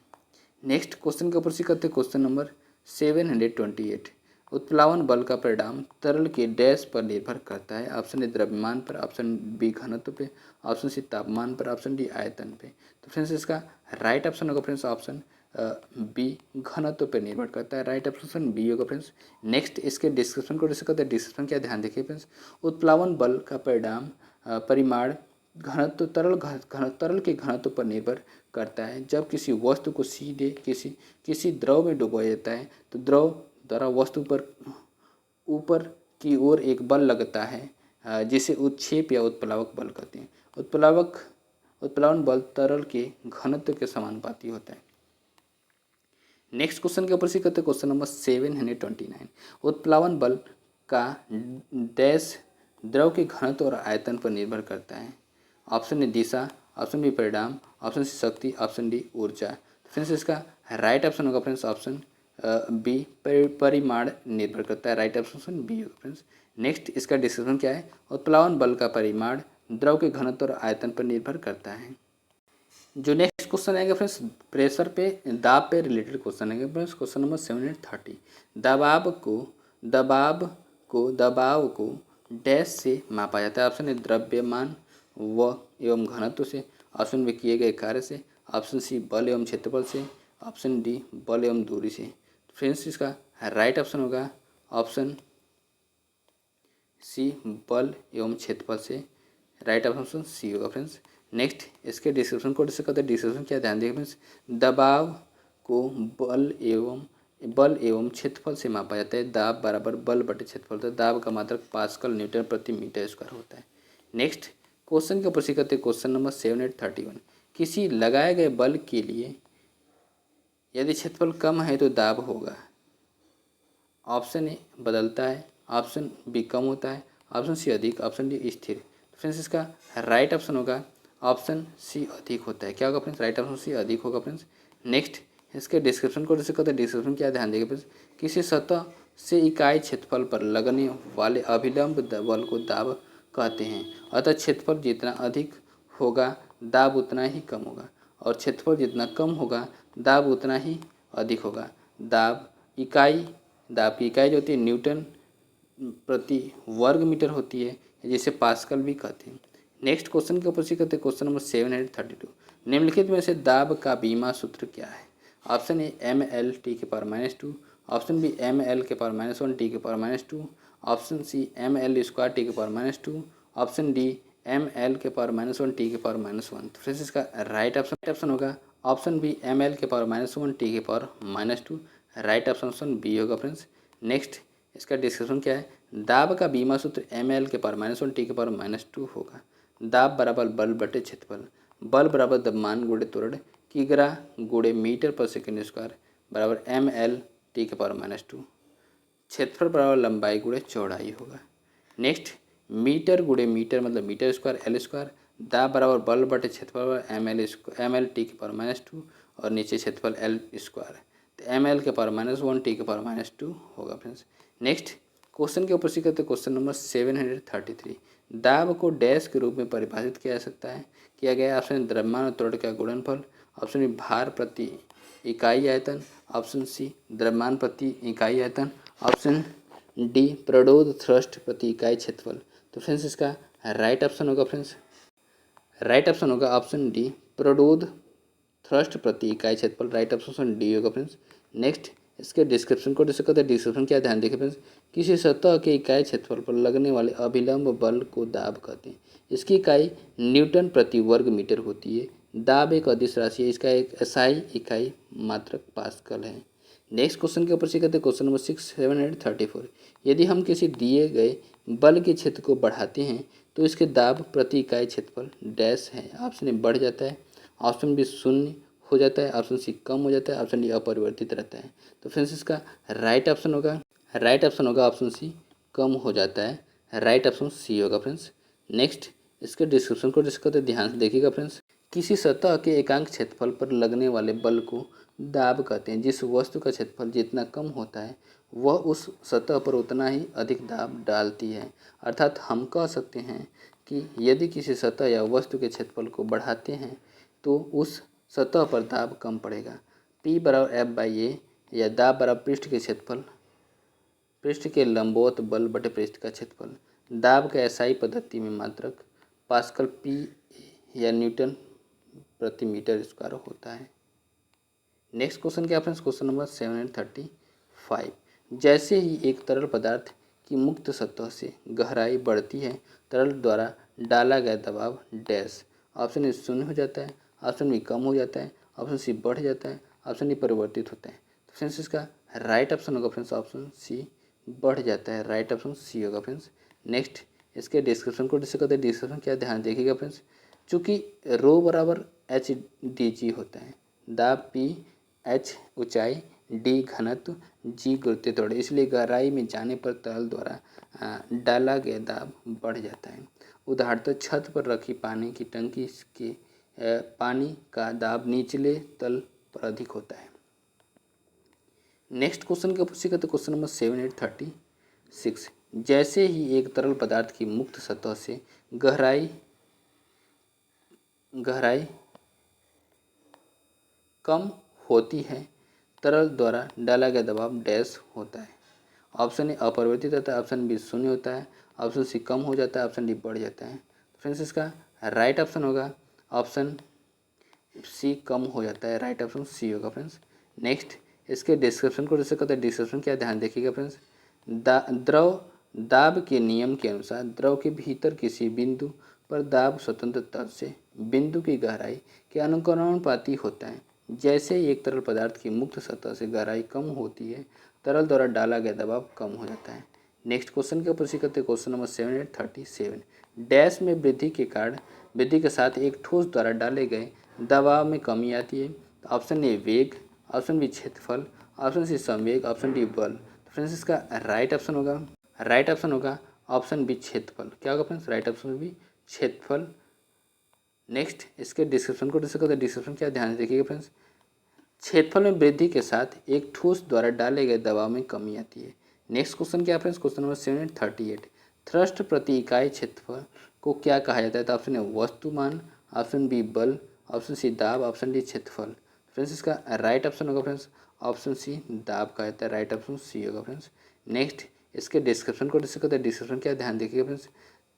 नेक्स्ट क्वेश्चन के ऊपर सीखते क्वेश्चन नंबर 728, उत्प्लावन बल का परिणाम तरल के डैश पर निर्भर करता है। ऑप्शन ए द्रव्यमान पर, ऑप्शन बी घनत्व पे, ऑप्शन सी तापमान पर, ऑप्शन डी आयतन पे। तो फ्रेंड्स इसका राइट ऑप्शन होगा फ्रेंड्स ऑप्शन बी घनत्व पर निर्भर करता है। राइट ऑप्शन बी होगा फ्रेंड्स। नेक्स्ट इसके डिस्क्रिप्शन को डिस्कस करते हैं। डिस्क्रिप्शन क्या, ध्यान देखिए फ्रेंड्स। उत्प्लावन बल का परिणाम परिमाण घनत्व तरल के घनत्व पर निर्भर करता है। जब किसी वस्तु को सीधे किसी द्रव में डुबोया जाता है तो द्रव द्वारा वस्तु पर ऊपर की ओर एक बल लगता है जिसे उत्क्षेप या उत्प्लावक बल कहते हैं। उत्प्लावन बल तरल के घनत्व के समानुपाती होता है। नेक्स्ट क्वेश्चन के ऊपर से करते हैं, क्वेश्चन नंबर 729। उत्प्लावन बल का डैश द्रव के घनत्व और आयतन पर निर्भर करता है। ऑप्शन ए दिशा, ऑप्शन बी परिणाम, ऑप्शन सी शक्ति, ऑप्शन डी ऊर्जा। फ्रेंड्स इसका राइट ऑप्शन होगा फ्रेंड्स ऑप्शन बी परिमाण निर्भर करता है। राइट ऑप्शन बी होगा फ्रेंड्स। नेक्स्ट इसका डिस्कशन क्या है, उत्प्लावन बल का परिमाण द्रव के घनत्व और आयतन पर निर्भर करता है। जो नेक्स्ट क्वेश्चन आएगा फ्रेंड्स, प्रेशर पे दाब पे रिलेटेड क्वेश्चन आएगा फ्रेंड्स। Question number 730। दबाव को डैश से मापा जाता है। ऑप्शन ए द्रव्यमान व एवं घनत्व से, ऑप्शन बी किए गए कार्य से, ऑप्शन सी बल एवं क्षेत्रफल से, ऑप्शन डी बल एवं दूरी से। फ्रेंड्स इसका राइट ऑप्शन होगा ऑप्शन सी बल एवं क्षेत्रफल से। राइट ऑप्शन सी होगा फ्रेंड्स। नेक्स्ट इसके डिस्क्रिप्शन को डिस्कस करते हैं। डिस्क्रिप्शन क्या, ध्यान देखिए फ्रेंड्स। दबाव को बल एवं क्षेत्रफल से मापा जाता है। दाब बराबर बल बटे क्षेत्रफल होता है। दाब का मात्रक पास्कल न्यूटन प्रति मीटर स्क्वायर होता है। नेक्स्ट क्वेश्चन के ऊपर से करते हैं, क्वेश्चन नंबर 731। किसी लगाए गए बल के लिए यदि क्षेत्रफल कम है तो दाब होगा। ऑप्शन ए बदलता है, ऑप्शन बी कम होता है, ऑप्शन सी अधिक, ऑप्शन डी स्थिर। फ्रेंड्स इसका राइट ऑप्शन होगा ऑप्शन सी अधिक होता है। क्या होगा फ्रेंड्स, राइट ऑप्शन सी अधिक होगा फ्रेंड्स। नेक्स्ट इसके डिस्क्रिप्शन को जैसे कहते हैं। डिस्क्रिप्शन क्या, ध्यान देंगे फ्रेंड्स। किसी सतह से इकाई क्षेत्रफल पर लगने वाले अभिलंब बल को दाब कहते हैं। अतः क्षेत्रफल जितना अधिक होगा दाब उतना ही कम होगा और क्षेत्रफल जितना कम होगा दाब उतना ही अधिक होगा। दाब की इकाई जो होती है न्यूटन प्रति वर्ग मीटर होती है, जिसे पास्कल भी कहते हैं। नेक्स्ट क्वेश्चन के ऊपर से कहते हैं, क्वेश्चन नंबर 732। निम्नलिखित में से दाब का बीमा सूत्र क्या है। ऑप्शन ए ml टी के पावर -2, ऑप्शन बी ml के पावर -1 टी के power -2, option C ml square T के पावर -2, ऑप्शन डी ml के पावर -1 टी के पावर -1। तो फ्रेंड्स इसका राइट ऑप्शन होगा ऑप्शन बी ml के पावर -1 टी के पावर -2। राइट ऑप्शन बी होगा फ्रेंड्स। नेक्स्ट इसका डिस्कशन क्या है, दाब का बीमा सूत्र ml के पावर -1 टी के पावर -2 होगा। दाब बराबर बल बटे क्षेत्रफल, बल बराबर द्रव्यमान गुणे त्वरण, किग्रा गुणे मीटर पर सेकेंड स्क्वायर बराबर ml टी के पावर -2। क्षेत्रफल बराबर लंबाई गुणे चौड़ाई होगा। नेक्स्ट मीटर गुणे मीटर मतलब मीटर स्क्वायर एल स्क्वायर। दाब बराबर बल बटे क्षेत्रफल ml टी के पावर -2 और नीचे क्षेत्रफल एल स्क्वायर, तो ml के पावर -1 टी के पावर -2 होगा फ्रेंड्स। नेक्स्ट क्वेश्चन के ऊपर से करते क्वेश्चन नंबर 733। दाब को डैश के रूप में परिभाषित किया जा सकता है। किया गया ऑप्शन द्रव्यमान और त्वरण का गुणनफल, ऑप्शन बी भार प्रति इकाई आयतन, ऑप्शन सी द्रव्यमान प्रति इकाई आयतन, ऑप्शन डी प्रणोद थ्रस्ट प्रति इकाई क्षेत्रफल। तो फ्रेंड्स इसका राइट ऑप्शन होगा फ्रेंड्स, राइट ऑप्शन होगा ऑप्शन डी प्रणोद थ्रस्ट प्रति इकाई क्षेत्रफल। राइट ऑप्शन डी होगा फ्रेंड्स। नेक्स्ट इसके डिस्क्रिप्शन को डिस्कस करते हैं। डिस्क्रिप्शन क्या, ध्यान देखिए फ्रेंड्स। किसी सतह के इकाई क्षेत्रफल पर लगने वाले अभिलंब बल को दाब कहते हैं। इसकी इकाई न्यूटन प्रति वर्ग मीटर होती है। दाब एक अदिश राशि है, इसका एक एसआई इकाई मात्रक पास्कल है। नेक्स्ट क्वेश्चन के ऊपर से कहते हैं क्वेश्चन नंबर 734। यदि हम किसी दिए गए बल के क्षेत्र को बढ़ाते हैं तो इसके दाब प्रति इकाई क्षेत्रफल डैश है। ऑप्शन ए बढ़ जाता है, ऑप्शन बी शून्य हो जाता है, ऑप्शन सी कम हो जाता है, ऑप्शन डी अपरिवर्तित रहता है। तो फ्रेंड्स इसका राइट ऑप्शन होगा ऑप्शन सी कम हो जाता है। राइट ऑप्शन सी होगा फ्रेंड्स। नेक्स्ट इसके डिस्क्रिप्शन को डिस्कस करते ध्यान से देखिएगा फ्रेंड्स। किसी सतह के एकांक क्षेत्रफल पर लगने वाले बल को दाब कहते हैं। जिस वस्तु का क्षेत्रफल जितना कम होता है वह उस सतह पर उतना ही अधिक दाब डालती है। अर्थात हम कह सकते हैं कि यदि किसी सतह या वस्तु के क्षेत्रफल को बढ़ाते हैं तो उस सतह पर दाब कम पड़ेगा। P बराबर F बाई ए या दाब बराबर पृष्ठ के लंबवत बल बटे पृष्ठ का क्षेत्रफल। दाब का एसआई पद्धति में मात्रक पास्कल पी या न्यूटन प्रति मीटर स्क्वायर होता है। नेक्स्ट क्वेश्चन क्या फ्रेंड्स, क्वेश्चन नंबर 735। जैसे ही एक तरल पदार्थ की मुक्त सतह से गहराई बढ़ती है, तरल द्वारा डाला गया दबाव डैश। ऑप्शन ए शून्य हो जाता है, ऑप्शन बी कम हो जाता है, ऑप्शन सी बढ़ जाता है, ऑप्शन डी परिवर्तित होता है। तो फ्रेंड्स इसका राइट ऑप्शन होगा फ्रेंड्स ऑप्शन सी, बढ़ जाता है। राइट ऑप्शन सी होगा फ्रेंड्स। नेक्स्ट इसके डिस्क्रिप्शन को डिस्कस करते हैं। डिस्क्रिप्शन क्या ध्यान देखिएगा फ्रेंड्स, चूँकि रो बराबर एच डी जी होता है, दाब पी, एच ऊंचाई, डी घनत्व, जी गुरुत्वीय त्वरण, इसलिए गहराई में जाने पर तरल द्वारा डाला गया दाब बढ़ जाता है। उदाहरणतः छत पर रखी पानी की टंकी के पानी का दाब निचले तल पर अधिक होता है। नेक्स्ट क्वेश्चन का पूछिएगा तो क्वेश्चन नंबर 7836। जैसे ही एक तरल पदार्थ की मुक्त सतह से गहराई कम होती है, तरल द्वारा डाला गया दबाव डैश होता है। ऑप्शन ए अपरिवर्तित होता है, ऑप्शन बी शून्य होता है, ऑप्शन सी कम हो जाता है, ऑप्शन डी बढ़ जाता है। फ्रेंड्स इसका राइट ऑप्शन होगा ऑप्शन सी, कम हो जाता है। राइट ऑप्शन सी होगा फ्रेंड्स। नेक्स्ट इसके डिस्क्रिप्शन को जैसे कहते हैं, डिस्क्रिप्शन क्या ध्यान देखिएगा फ्रेंड्स। द्रव दाब के नियम के अनुसार द्रव के भीतर किसी बिंदु पर दाब स्वतंत्र तल से बिंदु की गहराई के अनुकरणपाती होता है। जैसे ही एक तरल पदार्थ की मुक्त सतह से गहराई कम होती है, तरल द्वारा डाला गया दबाव कम हो जाता है। नेक्स्ट क्वेश्चन के प्रश्न करते हैं, क्वेश्चन नंबर 7837। डैश में वृद्धि के साथ एक ठोस द्वारा डाले गए दबाव में कमी आती है। तो ऑप्शन ए वेग, ऑप्शन बी क्षेत्रफल, ऑप्शन सी संवेग, ऑप्शन डी बल। तो फ्रेंड्स इसका राइट ऑप्शन होगा ऑप्शन बी क्षेत्रफल। क्या होगा फ्रेंड्स, राइट ऑप्शन बी क्षेत्रफल। नेक्स्ट इसके डिस्क्रिप्शन को डिस्कस करते हैं। डिस्क्रिप्शन क्या ध्यान से देखिएगा फ्रेंड्स। क्षेत्रफल में वृद्धि के साथ एक ठोस द्वारा डाले गए दबाव में कमी आती है। नेक्स्ट क्वेश्चन क्या है फ्रेंड्स, क्वेश्चन नंबर 7838। थ्रस्ट प्रति इकाई क्षेत्रफल को क्या कहा जाता है। तो ऑप्शन ए वस्तुमान, ऑप्शन बी बल, ऑप्शन सी दाब, ऑप्शन डी क्षेत्रफल। फ्रेंड्स इसका राइट ऑप्शन होगा फ्रेंड्स ऑप्शन सी, दाब कहा जाता है। राइट ऑप्शन सी होगा फ्रेंड्स। नेक्स्ट इसके डिस्क्रिप्शन को डिस्कस करते हैं। डिस्क्रिप्शन क्या ध्यान देखिएगा फ्रेंड्स।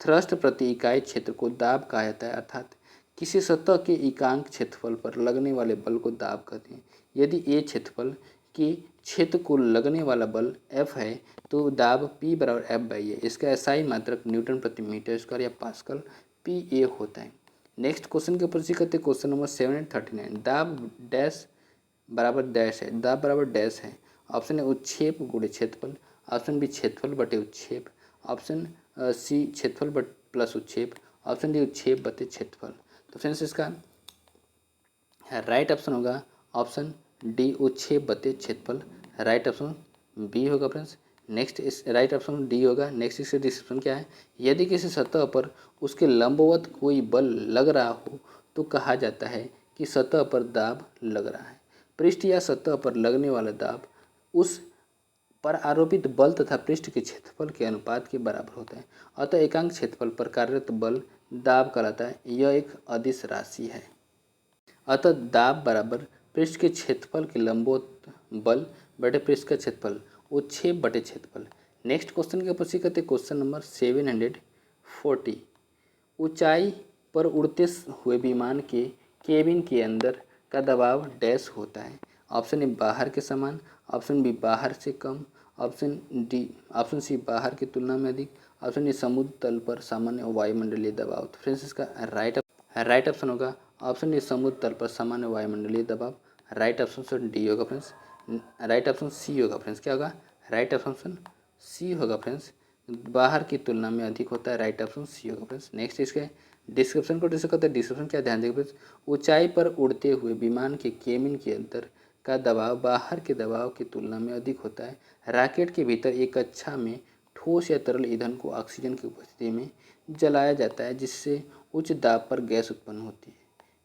थ्रस्ट प्रति इकाई क्षेत्र को दाब कहा जाता है, अर्थात किसी सतह के एकांक क्षेत्रफल पर लगने वाले बल को दाब कहते हैं। यदि ए क्षेत्रफल के क्षेत्र को लगने वाला बल F है, तो दाब P बराबर F/A। इसका SI मात्रक न्यूटन प्रति मीटर स्क्वायर या पास्कल PA होता है। नेक्स्ट क्वेश्चन के ऊपर करते हैं, क्वेश्चन नंबर 7839। दाब डैश बराबर डैश है, दाब बराबर डैश है। ऑप्शन ए उच्छेप गुणे क्षेत्रफल, ऑप्शन बी क्षेत्रफल बटे उच्छेप, ऑप्शन सी क्षेत्रफल बट प्लस उच्छेप, ऑप्शन डी उच्छेप बटे क्षेत्रफल। तो फ्रेंड्स इसका राइट ऑप्शन होगा ऑप्शन डी, उच्छेप बटे क्षेत्रफल। राइट ऑप्शन बी होगा फ्रेंड्स। नेक्स्ट इस राइट ऑप्शन डी होगा। नेक्स्ट इसका डिस्क्रिप्शन क्या है। यदि किसी सतह पर उसके लंबवत कोई बल लग रहा हो तो कहा जाता है कि सतह पर दाब लग रहा है। पृष्ठ या सतह पर लगने वाला दाब उस पर आरोपित बल तथा पृष्ठ के क्षेत्रफल के अनुपात के बराबर होता है। अतः एकांक क्षेत्रफल पर कार्यरत बल दाब कहलाता है। यह एक अदिश राशि है। अतः दाब बराबर पृष्ठ के क्षेत्रफल के लंबवत बल बटे पृष्ठ का क्षेत्रफल, उच्छेप बटे क्षेत्रफल। नेक्स्ट क्वेश्चन के प्रश्न करते क्वेश्चन नंबर 740। ऊंचाई पर उड़ते हुए विमान के केबिन के अंदर का दबाव डैश होता है। ऑप्शन ए बाहर के समान, ऑप्शन बी बाहर से कम, ऑप्शन सी बाहर की तुलना में अधिक, ऑप्शन डी समुद्र तल पर सामान्य वायुमंडलीय दबाव। तो फ्रेंड्स इसका राइट ऑप्शन होगा ऑप्शन डी, समुद्र तल पर सामान्य वायुमंडलीय दबाव। राइट ऑप्शन डी होगा फ्रेंड्स। राइट ऑप्शन सी होगा फ्रेंड्स। क्या होगा, राइट ऑप्शन सी होगा फ्रेंड्स, बाहर की तुलना में अधिक होता है। राइट ऑप्शन सी होगा फ्रेंड्स। नेक्स्ट इसके डिस्क्रिप्शन को डिस्कस करते हैं। डिस्क्रिप्शन क्या ध्यान देंगे फ्रेंड्स। ऊंचाई पर उड़ते हुए विमान के केबिन के अंदर का दबाव बाहर के दबाव की तुलना में अधिक होता है। रॉकेट के भीतर एक कक्षा में ठोस या तरल ईंधन को ऑक्सीजन की उपस्थिति में जलाया जाता है, जिससे उच्च दाब पर गैस उत्पन्न होती है।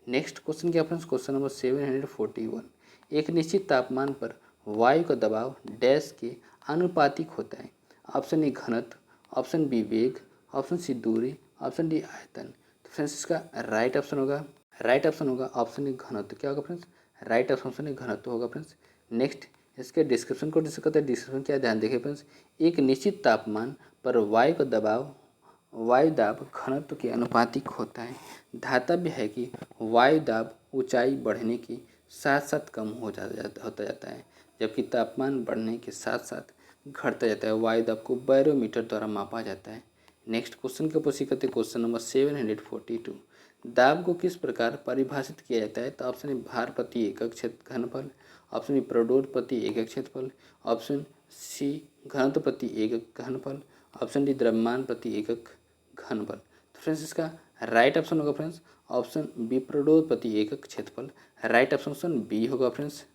नेक्स्ट क्वेश्चन क्या फ्रेंड्स, क्वेश्चन नंबर 741। एक निश्चित तापमान पर वायु का दबाव डैश के आनुपातिक होता है। ऑप्शन ए घनत्व, ऑप्शन बी वेग, ऑप्शन सी दूरी, ऑप्शन डी आयतन। तो फ्रेंड्स इसका राइट ऑप्शन होगा ऑप्शन ए घनत्व। क्या होगा फ्रेंड्स, राइट ऑप्शन ए घनत्व होगा फ्रेंड्स। नेक्स्ट इसके डिस्क्रिप्शन को डिस्कस करते हैं। डिस्क्रिप्शन क्या ध्यान देखिए फ्रेंड्स। एक निश्चित तापमान पर वायु का दबाव वायु दाब घनत्व के आनुपातिक होता है। धातव्य है कि वायु दाब ऊंचाई बढ़ने के साथ साथ कम होता जाता है, जबकि तापमान बढ़ने के साथ साथ घटता जाता है। वायु दाब को बैरोमीटर द्वारा मापा जाता है। नेक्स्ट क्वेश्चन का पूछी करते क्वेश्चन नंबर 742। दाब को किस प्रकार परिभाषित किया जाता है? तो ऑप्शन ए भार प्रति एकक क्षेत्र घनफल, ऑप्शन बी प्रोडोड प्रति एकक क्षेत्रफल, ऑप्शन सी घनत्व प्रति एकक घनफल, ऑप्शन डी द्रव्यमान प्रति एकक घनफल। तो फ्रेंड्स इसका राइट ऑप्शन होगा फ्रेंड्स ऑप्शन बी प्रोडोड प्रति एकक क्षेत्रफल। राइट ऑप्शन बी होगा फ्रेंड्स।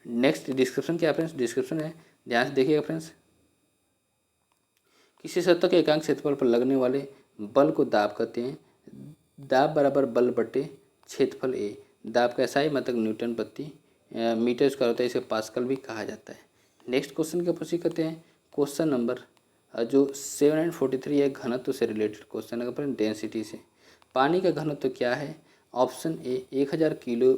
नेक्स्ट डिस्क्रिप्शन क्या है फ्रेंड्स? डिस्क्रिप्शन है, ध्यान से देखिएगा फ्रेंड्स। किसी सतह के एकांक क्षेत्रफल पर लगने वाले बल को दाब कहते हैं। दाब बराबर बल बटे क्षेत्रफल ए। दाब का SI मतलब न्यूटन प्रति मीटर स्क्वायर होता है, इसे पास्कल भी कहा जाता है। नेक्स्ट क्वेश्चन का पूछी करते हैं क्वेश्चन नंबर जो 743 है, घनत्व से रिलेटेड क्वेश्चन है फ्रेंड, डेंसिटी से। पानी का घनत्व क्या है? ऑप्शन ए 1000 किलो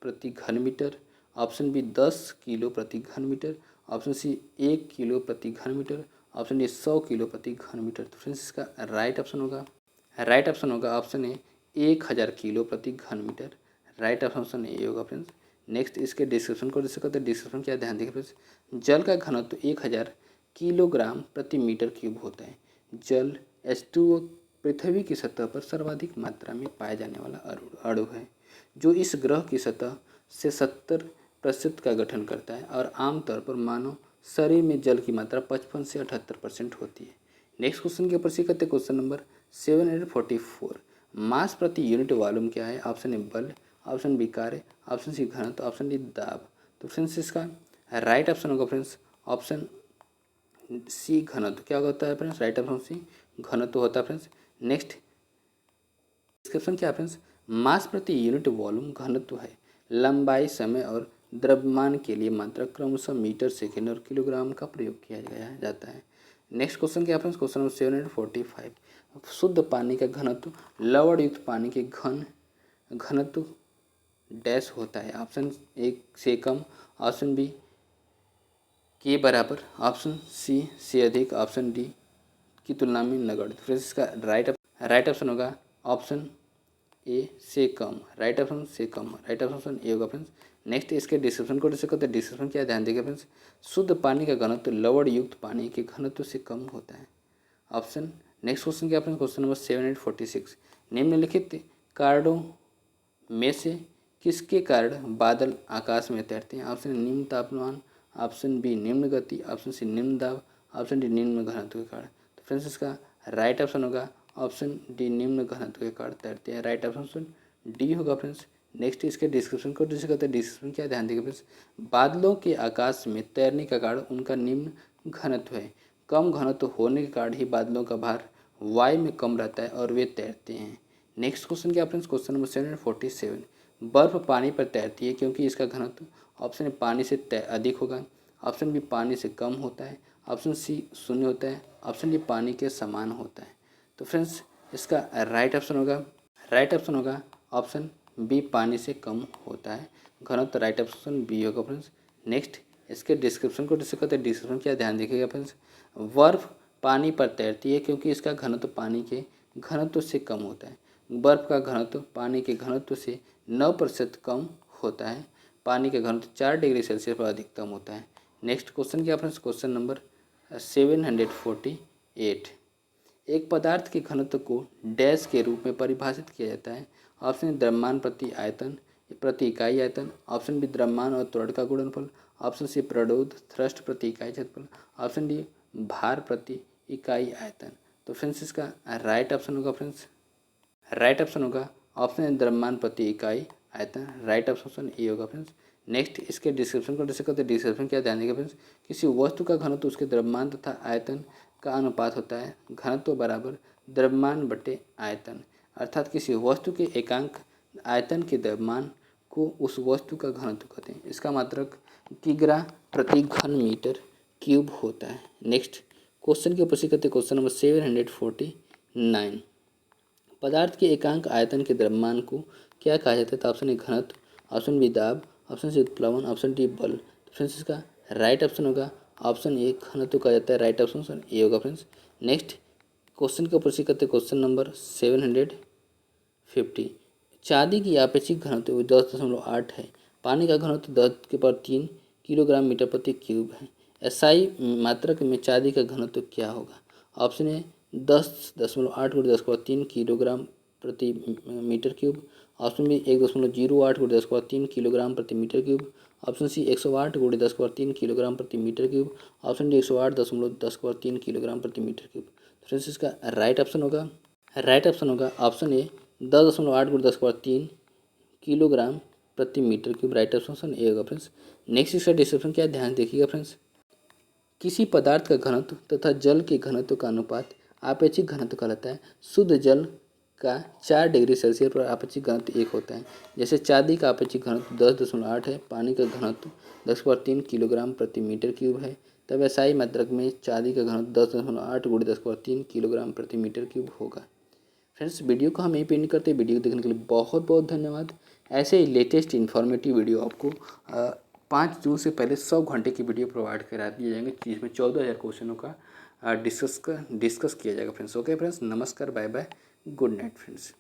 प्रति घन मीटर, ऑप्शन बी 10 किलो प्रति घन मीटर, ऑप्शन सी 1 किलो प्रति घन मीटर, ऑप्शन डी 100 किलो प्रति घन मीटर। तो फ्रेंड्स इसका राइट ऑप्शन होगा ऑप्शन ए 1000 किलो प्रति घन मीटर। राइट ऑप्शन ए होगा फ्रेंड्स। नेक्स्ट इसके डिस्क्रिप्शन को देख सकते हैं। डिस्क्रिप्शन क्या, ध्यान देखिए फ्रेंड्स। जल का घनत्व 1000 किलोग्राम प्रति मीटर क्यूब होता है। जल H2O पृथ्वी की सतह पर सर्वाधिक मात्रा में पाया जाने वाला अणु है, जो इस ग्रह की सतह से 70% का गठन करता है और आमतौर पर मानव शरीर में जल की मात्रा 55 से 78% होती है। नेक्स्ट क्वेश्चन के ऊपर सीखते क्वेश्चन नंबर 744। मास प्रति यूनिट वॉल्यूम क्या है? ऑप्शन ए बल, ऑप्शन बी कार्य, ऑप्शन सी घनत्व, ऑप्शन डी दाब। तो फ्रेंड्स इसका राइट ऑप्शन होगा फ्रेंड्स ऑप्शन सी घनत्व। क्या होता है फ्रेंड्स? राइट ऑप्शन सी घनत्व होता है फ्रेंड्स। नेक्स्ट डिस्क्रिप्शन क्या है फ्रेंड्स? मास प्रति यूनिट वॉल्यूम घनत्व है। लंबाई, समय और द्रव्यमान के लिए मात्रा क्रमशः मीटर, सेकेंड और किलोग्राम का प्रयोग किया जाता है। नेक्स्ट क्वेश्चन क्या है फ्रेंड्स? Question number 745। शुद्ध पानी का घनत्व लवण युक्त पानी के घनत्व डैश होता है। ऑप्शन ए से कम, ऑप्शन बी के बराबर, ऑप्शन सी से अधिक, ऑप्शन डी की तुलना में नगण्य। फ्रेंड्स इसका राइट ऑप्शन होगा ऑप्शन ए से कम। राइट ऑप्शन ए होगा फ्रेंड्स। नेक्स्ट इसके डिस्क्रिप्शन को डिस्कस करते हैं। डिस्क्रिप्शन क्या, ध्यान देखिए फ्रेंड्स। शुद्ध पानी का घनत्व लवण युक्त पानी के घनत्व से कम होता है। ऑप्शन नेक्स्ट क्वेश्चन क्या फ्रेंड्स? Question number 746। निम्नलिखित कारणों में से किसके कारण बादल आकाश में तैरते हैं? ऑप्शन निम्न तापमान, ऑप्शन बी निम्न गति, ऑप्शन सी निम्न दाब, ऑप्शन डी निम्न घनत्व के कारण। तो फ्रेंड्स इसका राइट ऑप्शन होगा ऑप्शन डी निम्न घनत्व के कारण तैरते हैं। राइट ऑप्शन डी होगा फ्रेंड्स। नेक्स्ट इसके डिस्क्रिप्शन को डिस्कस करते हैं। डिस्क्रिप्शन क्या, ध्यान देखिए फ्रेंड्स। बादलों के आकाश में तैरने का कारण उनका निम्न घनत्व है। कम घनत्व होने के कारण ही बादलों का भार वायु में कम रहता है और वे तैरते हैं। नेक्स्ट क्वेश्चन क्या फ्रेंड्स? Question number 747। बर्फ पानी पर तैरती है क्योंकि इसका घनत्व ऑप्शन ए पानी से अधिक होगा, ऑप्शन बी पानी से कम होता है, ऑप्शन सी शून्य होता है, ऑप्शन डी पानी के समान होता है। तो फ्रेंड्स इसका राइट ऑप्शन होगा ऑप्शन बी पानी से कम होता है घनत्व। राइट ऑप्शन बी होगा फ्रेंड्स। नेक्स्ट इसके डिस्क्रिप्शन को डिस्कस करते हैं। डिस्क्रिप्शन क्या, ध्यान देखिएगा फ्रेंड्स। बर्फ पानी पर तैरती है क्योंकि इसका घनत्व पानी के घनत्व से कम होता है। बर्फ का घनत्व पानी के घनत्व से 9% कम होता है। पानी का घनत्व 4 डिग्री सेल्सियस पर अधिकतम होता है। नेक्स्ट क्वेश्चन क्या फ्रेंड्स? Question number 748। एक पदार्थ के घनत्व को डैश के रूप में परिभाषित किया जाता है। ऑप्शन द्रव्यमान प्रति इकाई आयतन, ऑप्शन बी द्रव्यमान और त्वरण का गुणनफल, ऑप्शन सी प्रणोद थ्रस्ट प्रति इकाई क्षेत्रफल, ऑप्शन डी भार प्रति इकाई आयतन। तो फ्रेंड्स इसका राइट ऑप्शन होगा ऑप्शन द्रव्यमान प्रति इकाई आयतन। राइट ऑप्शन ए होगा फ्रेंड्स। नेक्स्ट इसके डिस्क्रिप्शन को डिस्कस करते हैं। डिस्क्रिप्शन क्या, ध्यान देंगे फ्रेंड्स। किसी वस्तु का घनत्व उसके द्रव्यमान तथा आयतन का अनुपात होता है। घनत्व बराबर द्रव्यमान बटे आयतन, अर्थात किसी वस्तु के एकांक आयतन के द्रव्यमान को उस वस्तु का घनत्व कहते हैं। इसका मात्रक किग्रा प्रति घन मीटर क्यूब होता है। नेक्स्ट क्वेश्चन के ऊपर करते हैं। Question number 749। पदार्थ के एकांक आयतन के द्रव्यमान को क्या कहा जाता है? तो ऑप्शन ए घनत्व, ऑप्शन बी दाब, ऑप्शन सी उत्प्लवन, ऑप्शन डी बल। तो फ्रेंड्स इसका राइट ऑप्शन होगा ऑप्शन ए घनत्व कहा जाता है। राइट ऑप्शन ए होगा फ्रेंड्स। नेक्स्ट क्वेश्चन के ऊपर करते हैं। Question number 750। चांदी की आपेक्षिक घनत्व 10.8 है। पानी का घनत्व 10⁻³ किलोग्राम मीटर प्रति क्यूब है। एसआई मात्रक में चांदी का घनत्व क्या होगा? ऑप्शन ए 10.8 × 10⁻³ किलोग्राम प्रति metre cube. Option B 1.08 × 10⁻³ kilogram प्रति metre cube. Option C 108 × 10⁻³ kilogram प्रति metre cube. Option D 108.10⁻³ kilogram प्रति मीटर क्यूब। फ्रेंड्स इसका राइट ऑप्शन होगा ऑप्शन ए 10.8 × 10⁻³ किलोग्राम प्रति metre cube. Right option A होगा friends. Next इसका description क्या है, ध्यान देखिएगा फ्रेंड्स। किसी पदार्थ का घनत्व तथा जल के घनत्व का अनुपात आपेक्षिक घनत्व कहलाता है। शुद्ध जल का 4 डिग्री सेल्सियस पर आपेक्षिक घनत्व 1 होता है। जैसे चांदी का आपेक्षिक घनत्व 10.8 है, पानी का घनत्व 10⁻³ किलोग्राम प्रति मीटर क्यूब है, तब एसआई मात्रक में चांदी का घनत्व 10.8 × 10⁻³ किलोग्राम प्रति मीटर क्यूब होगा। फ्रेंड्स वीडियो को हम यहीं पे एंड करते हैं। वीडियो देखने के लिए बहुत बहुत धन्यवाद। ऐसे ही लेटेस्ट इन्फॉर्मेटिव वीडियो आपको 5 जून से पहले 100 घंटे की वीडियो प्रोवाइड करा दिए जाएंगे, जिसमें 14,000 क्वेश्चनों का डिस्कस किया जाएगा फ्रेंड्स। ओके फ्रेंड्स, नमस्कार, bye bye, good night friends.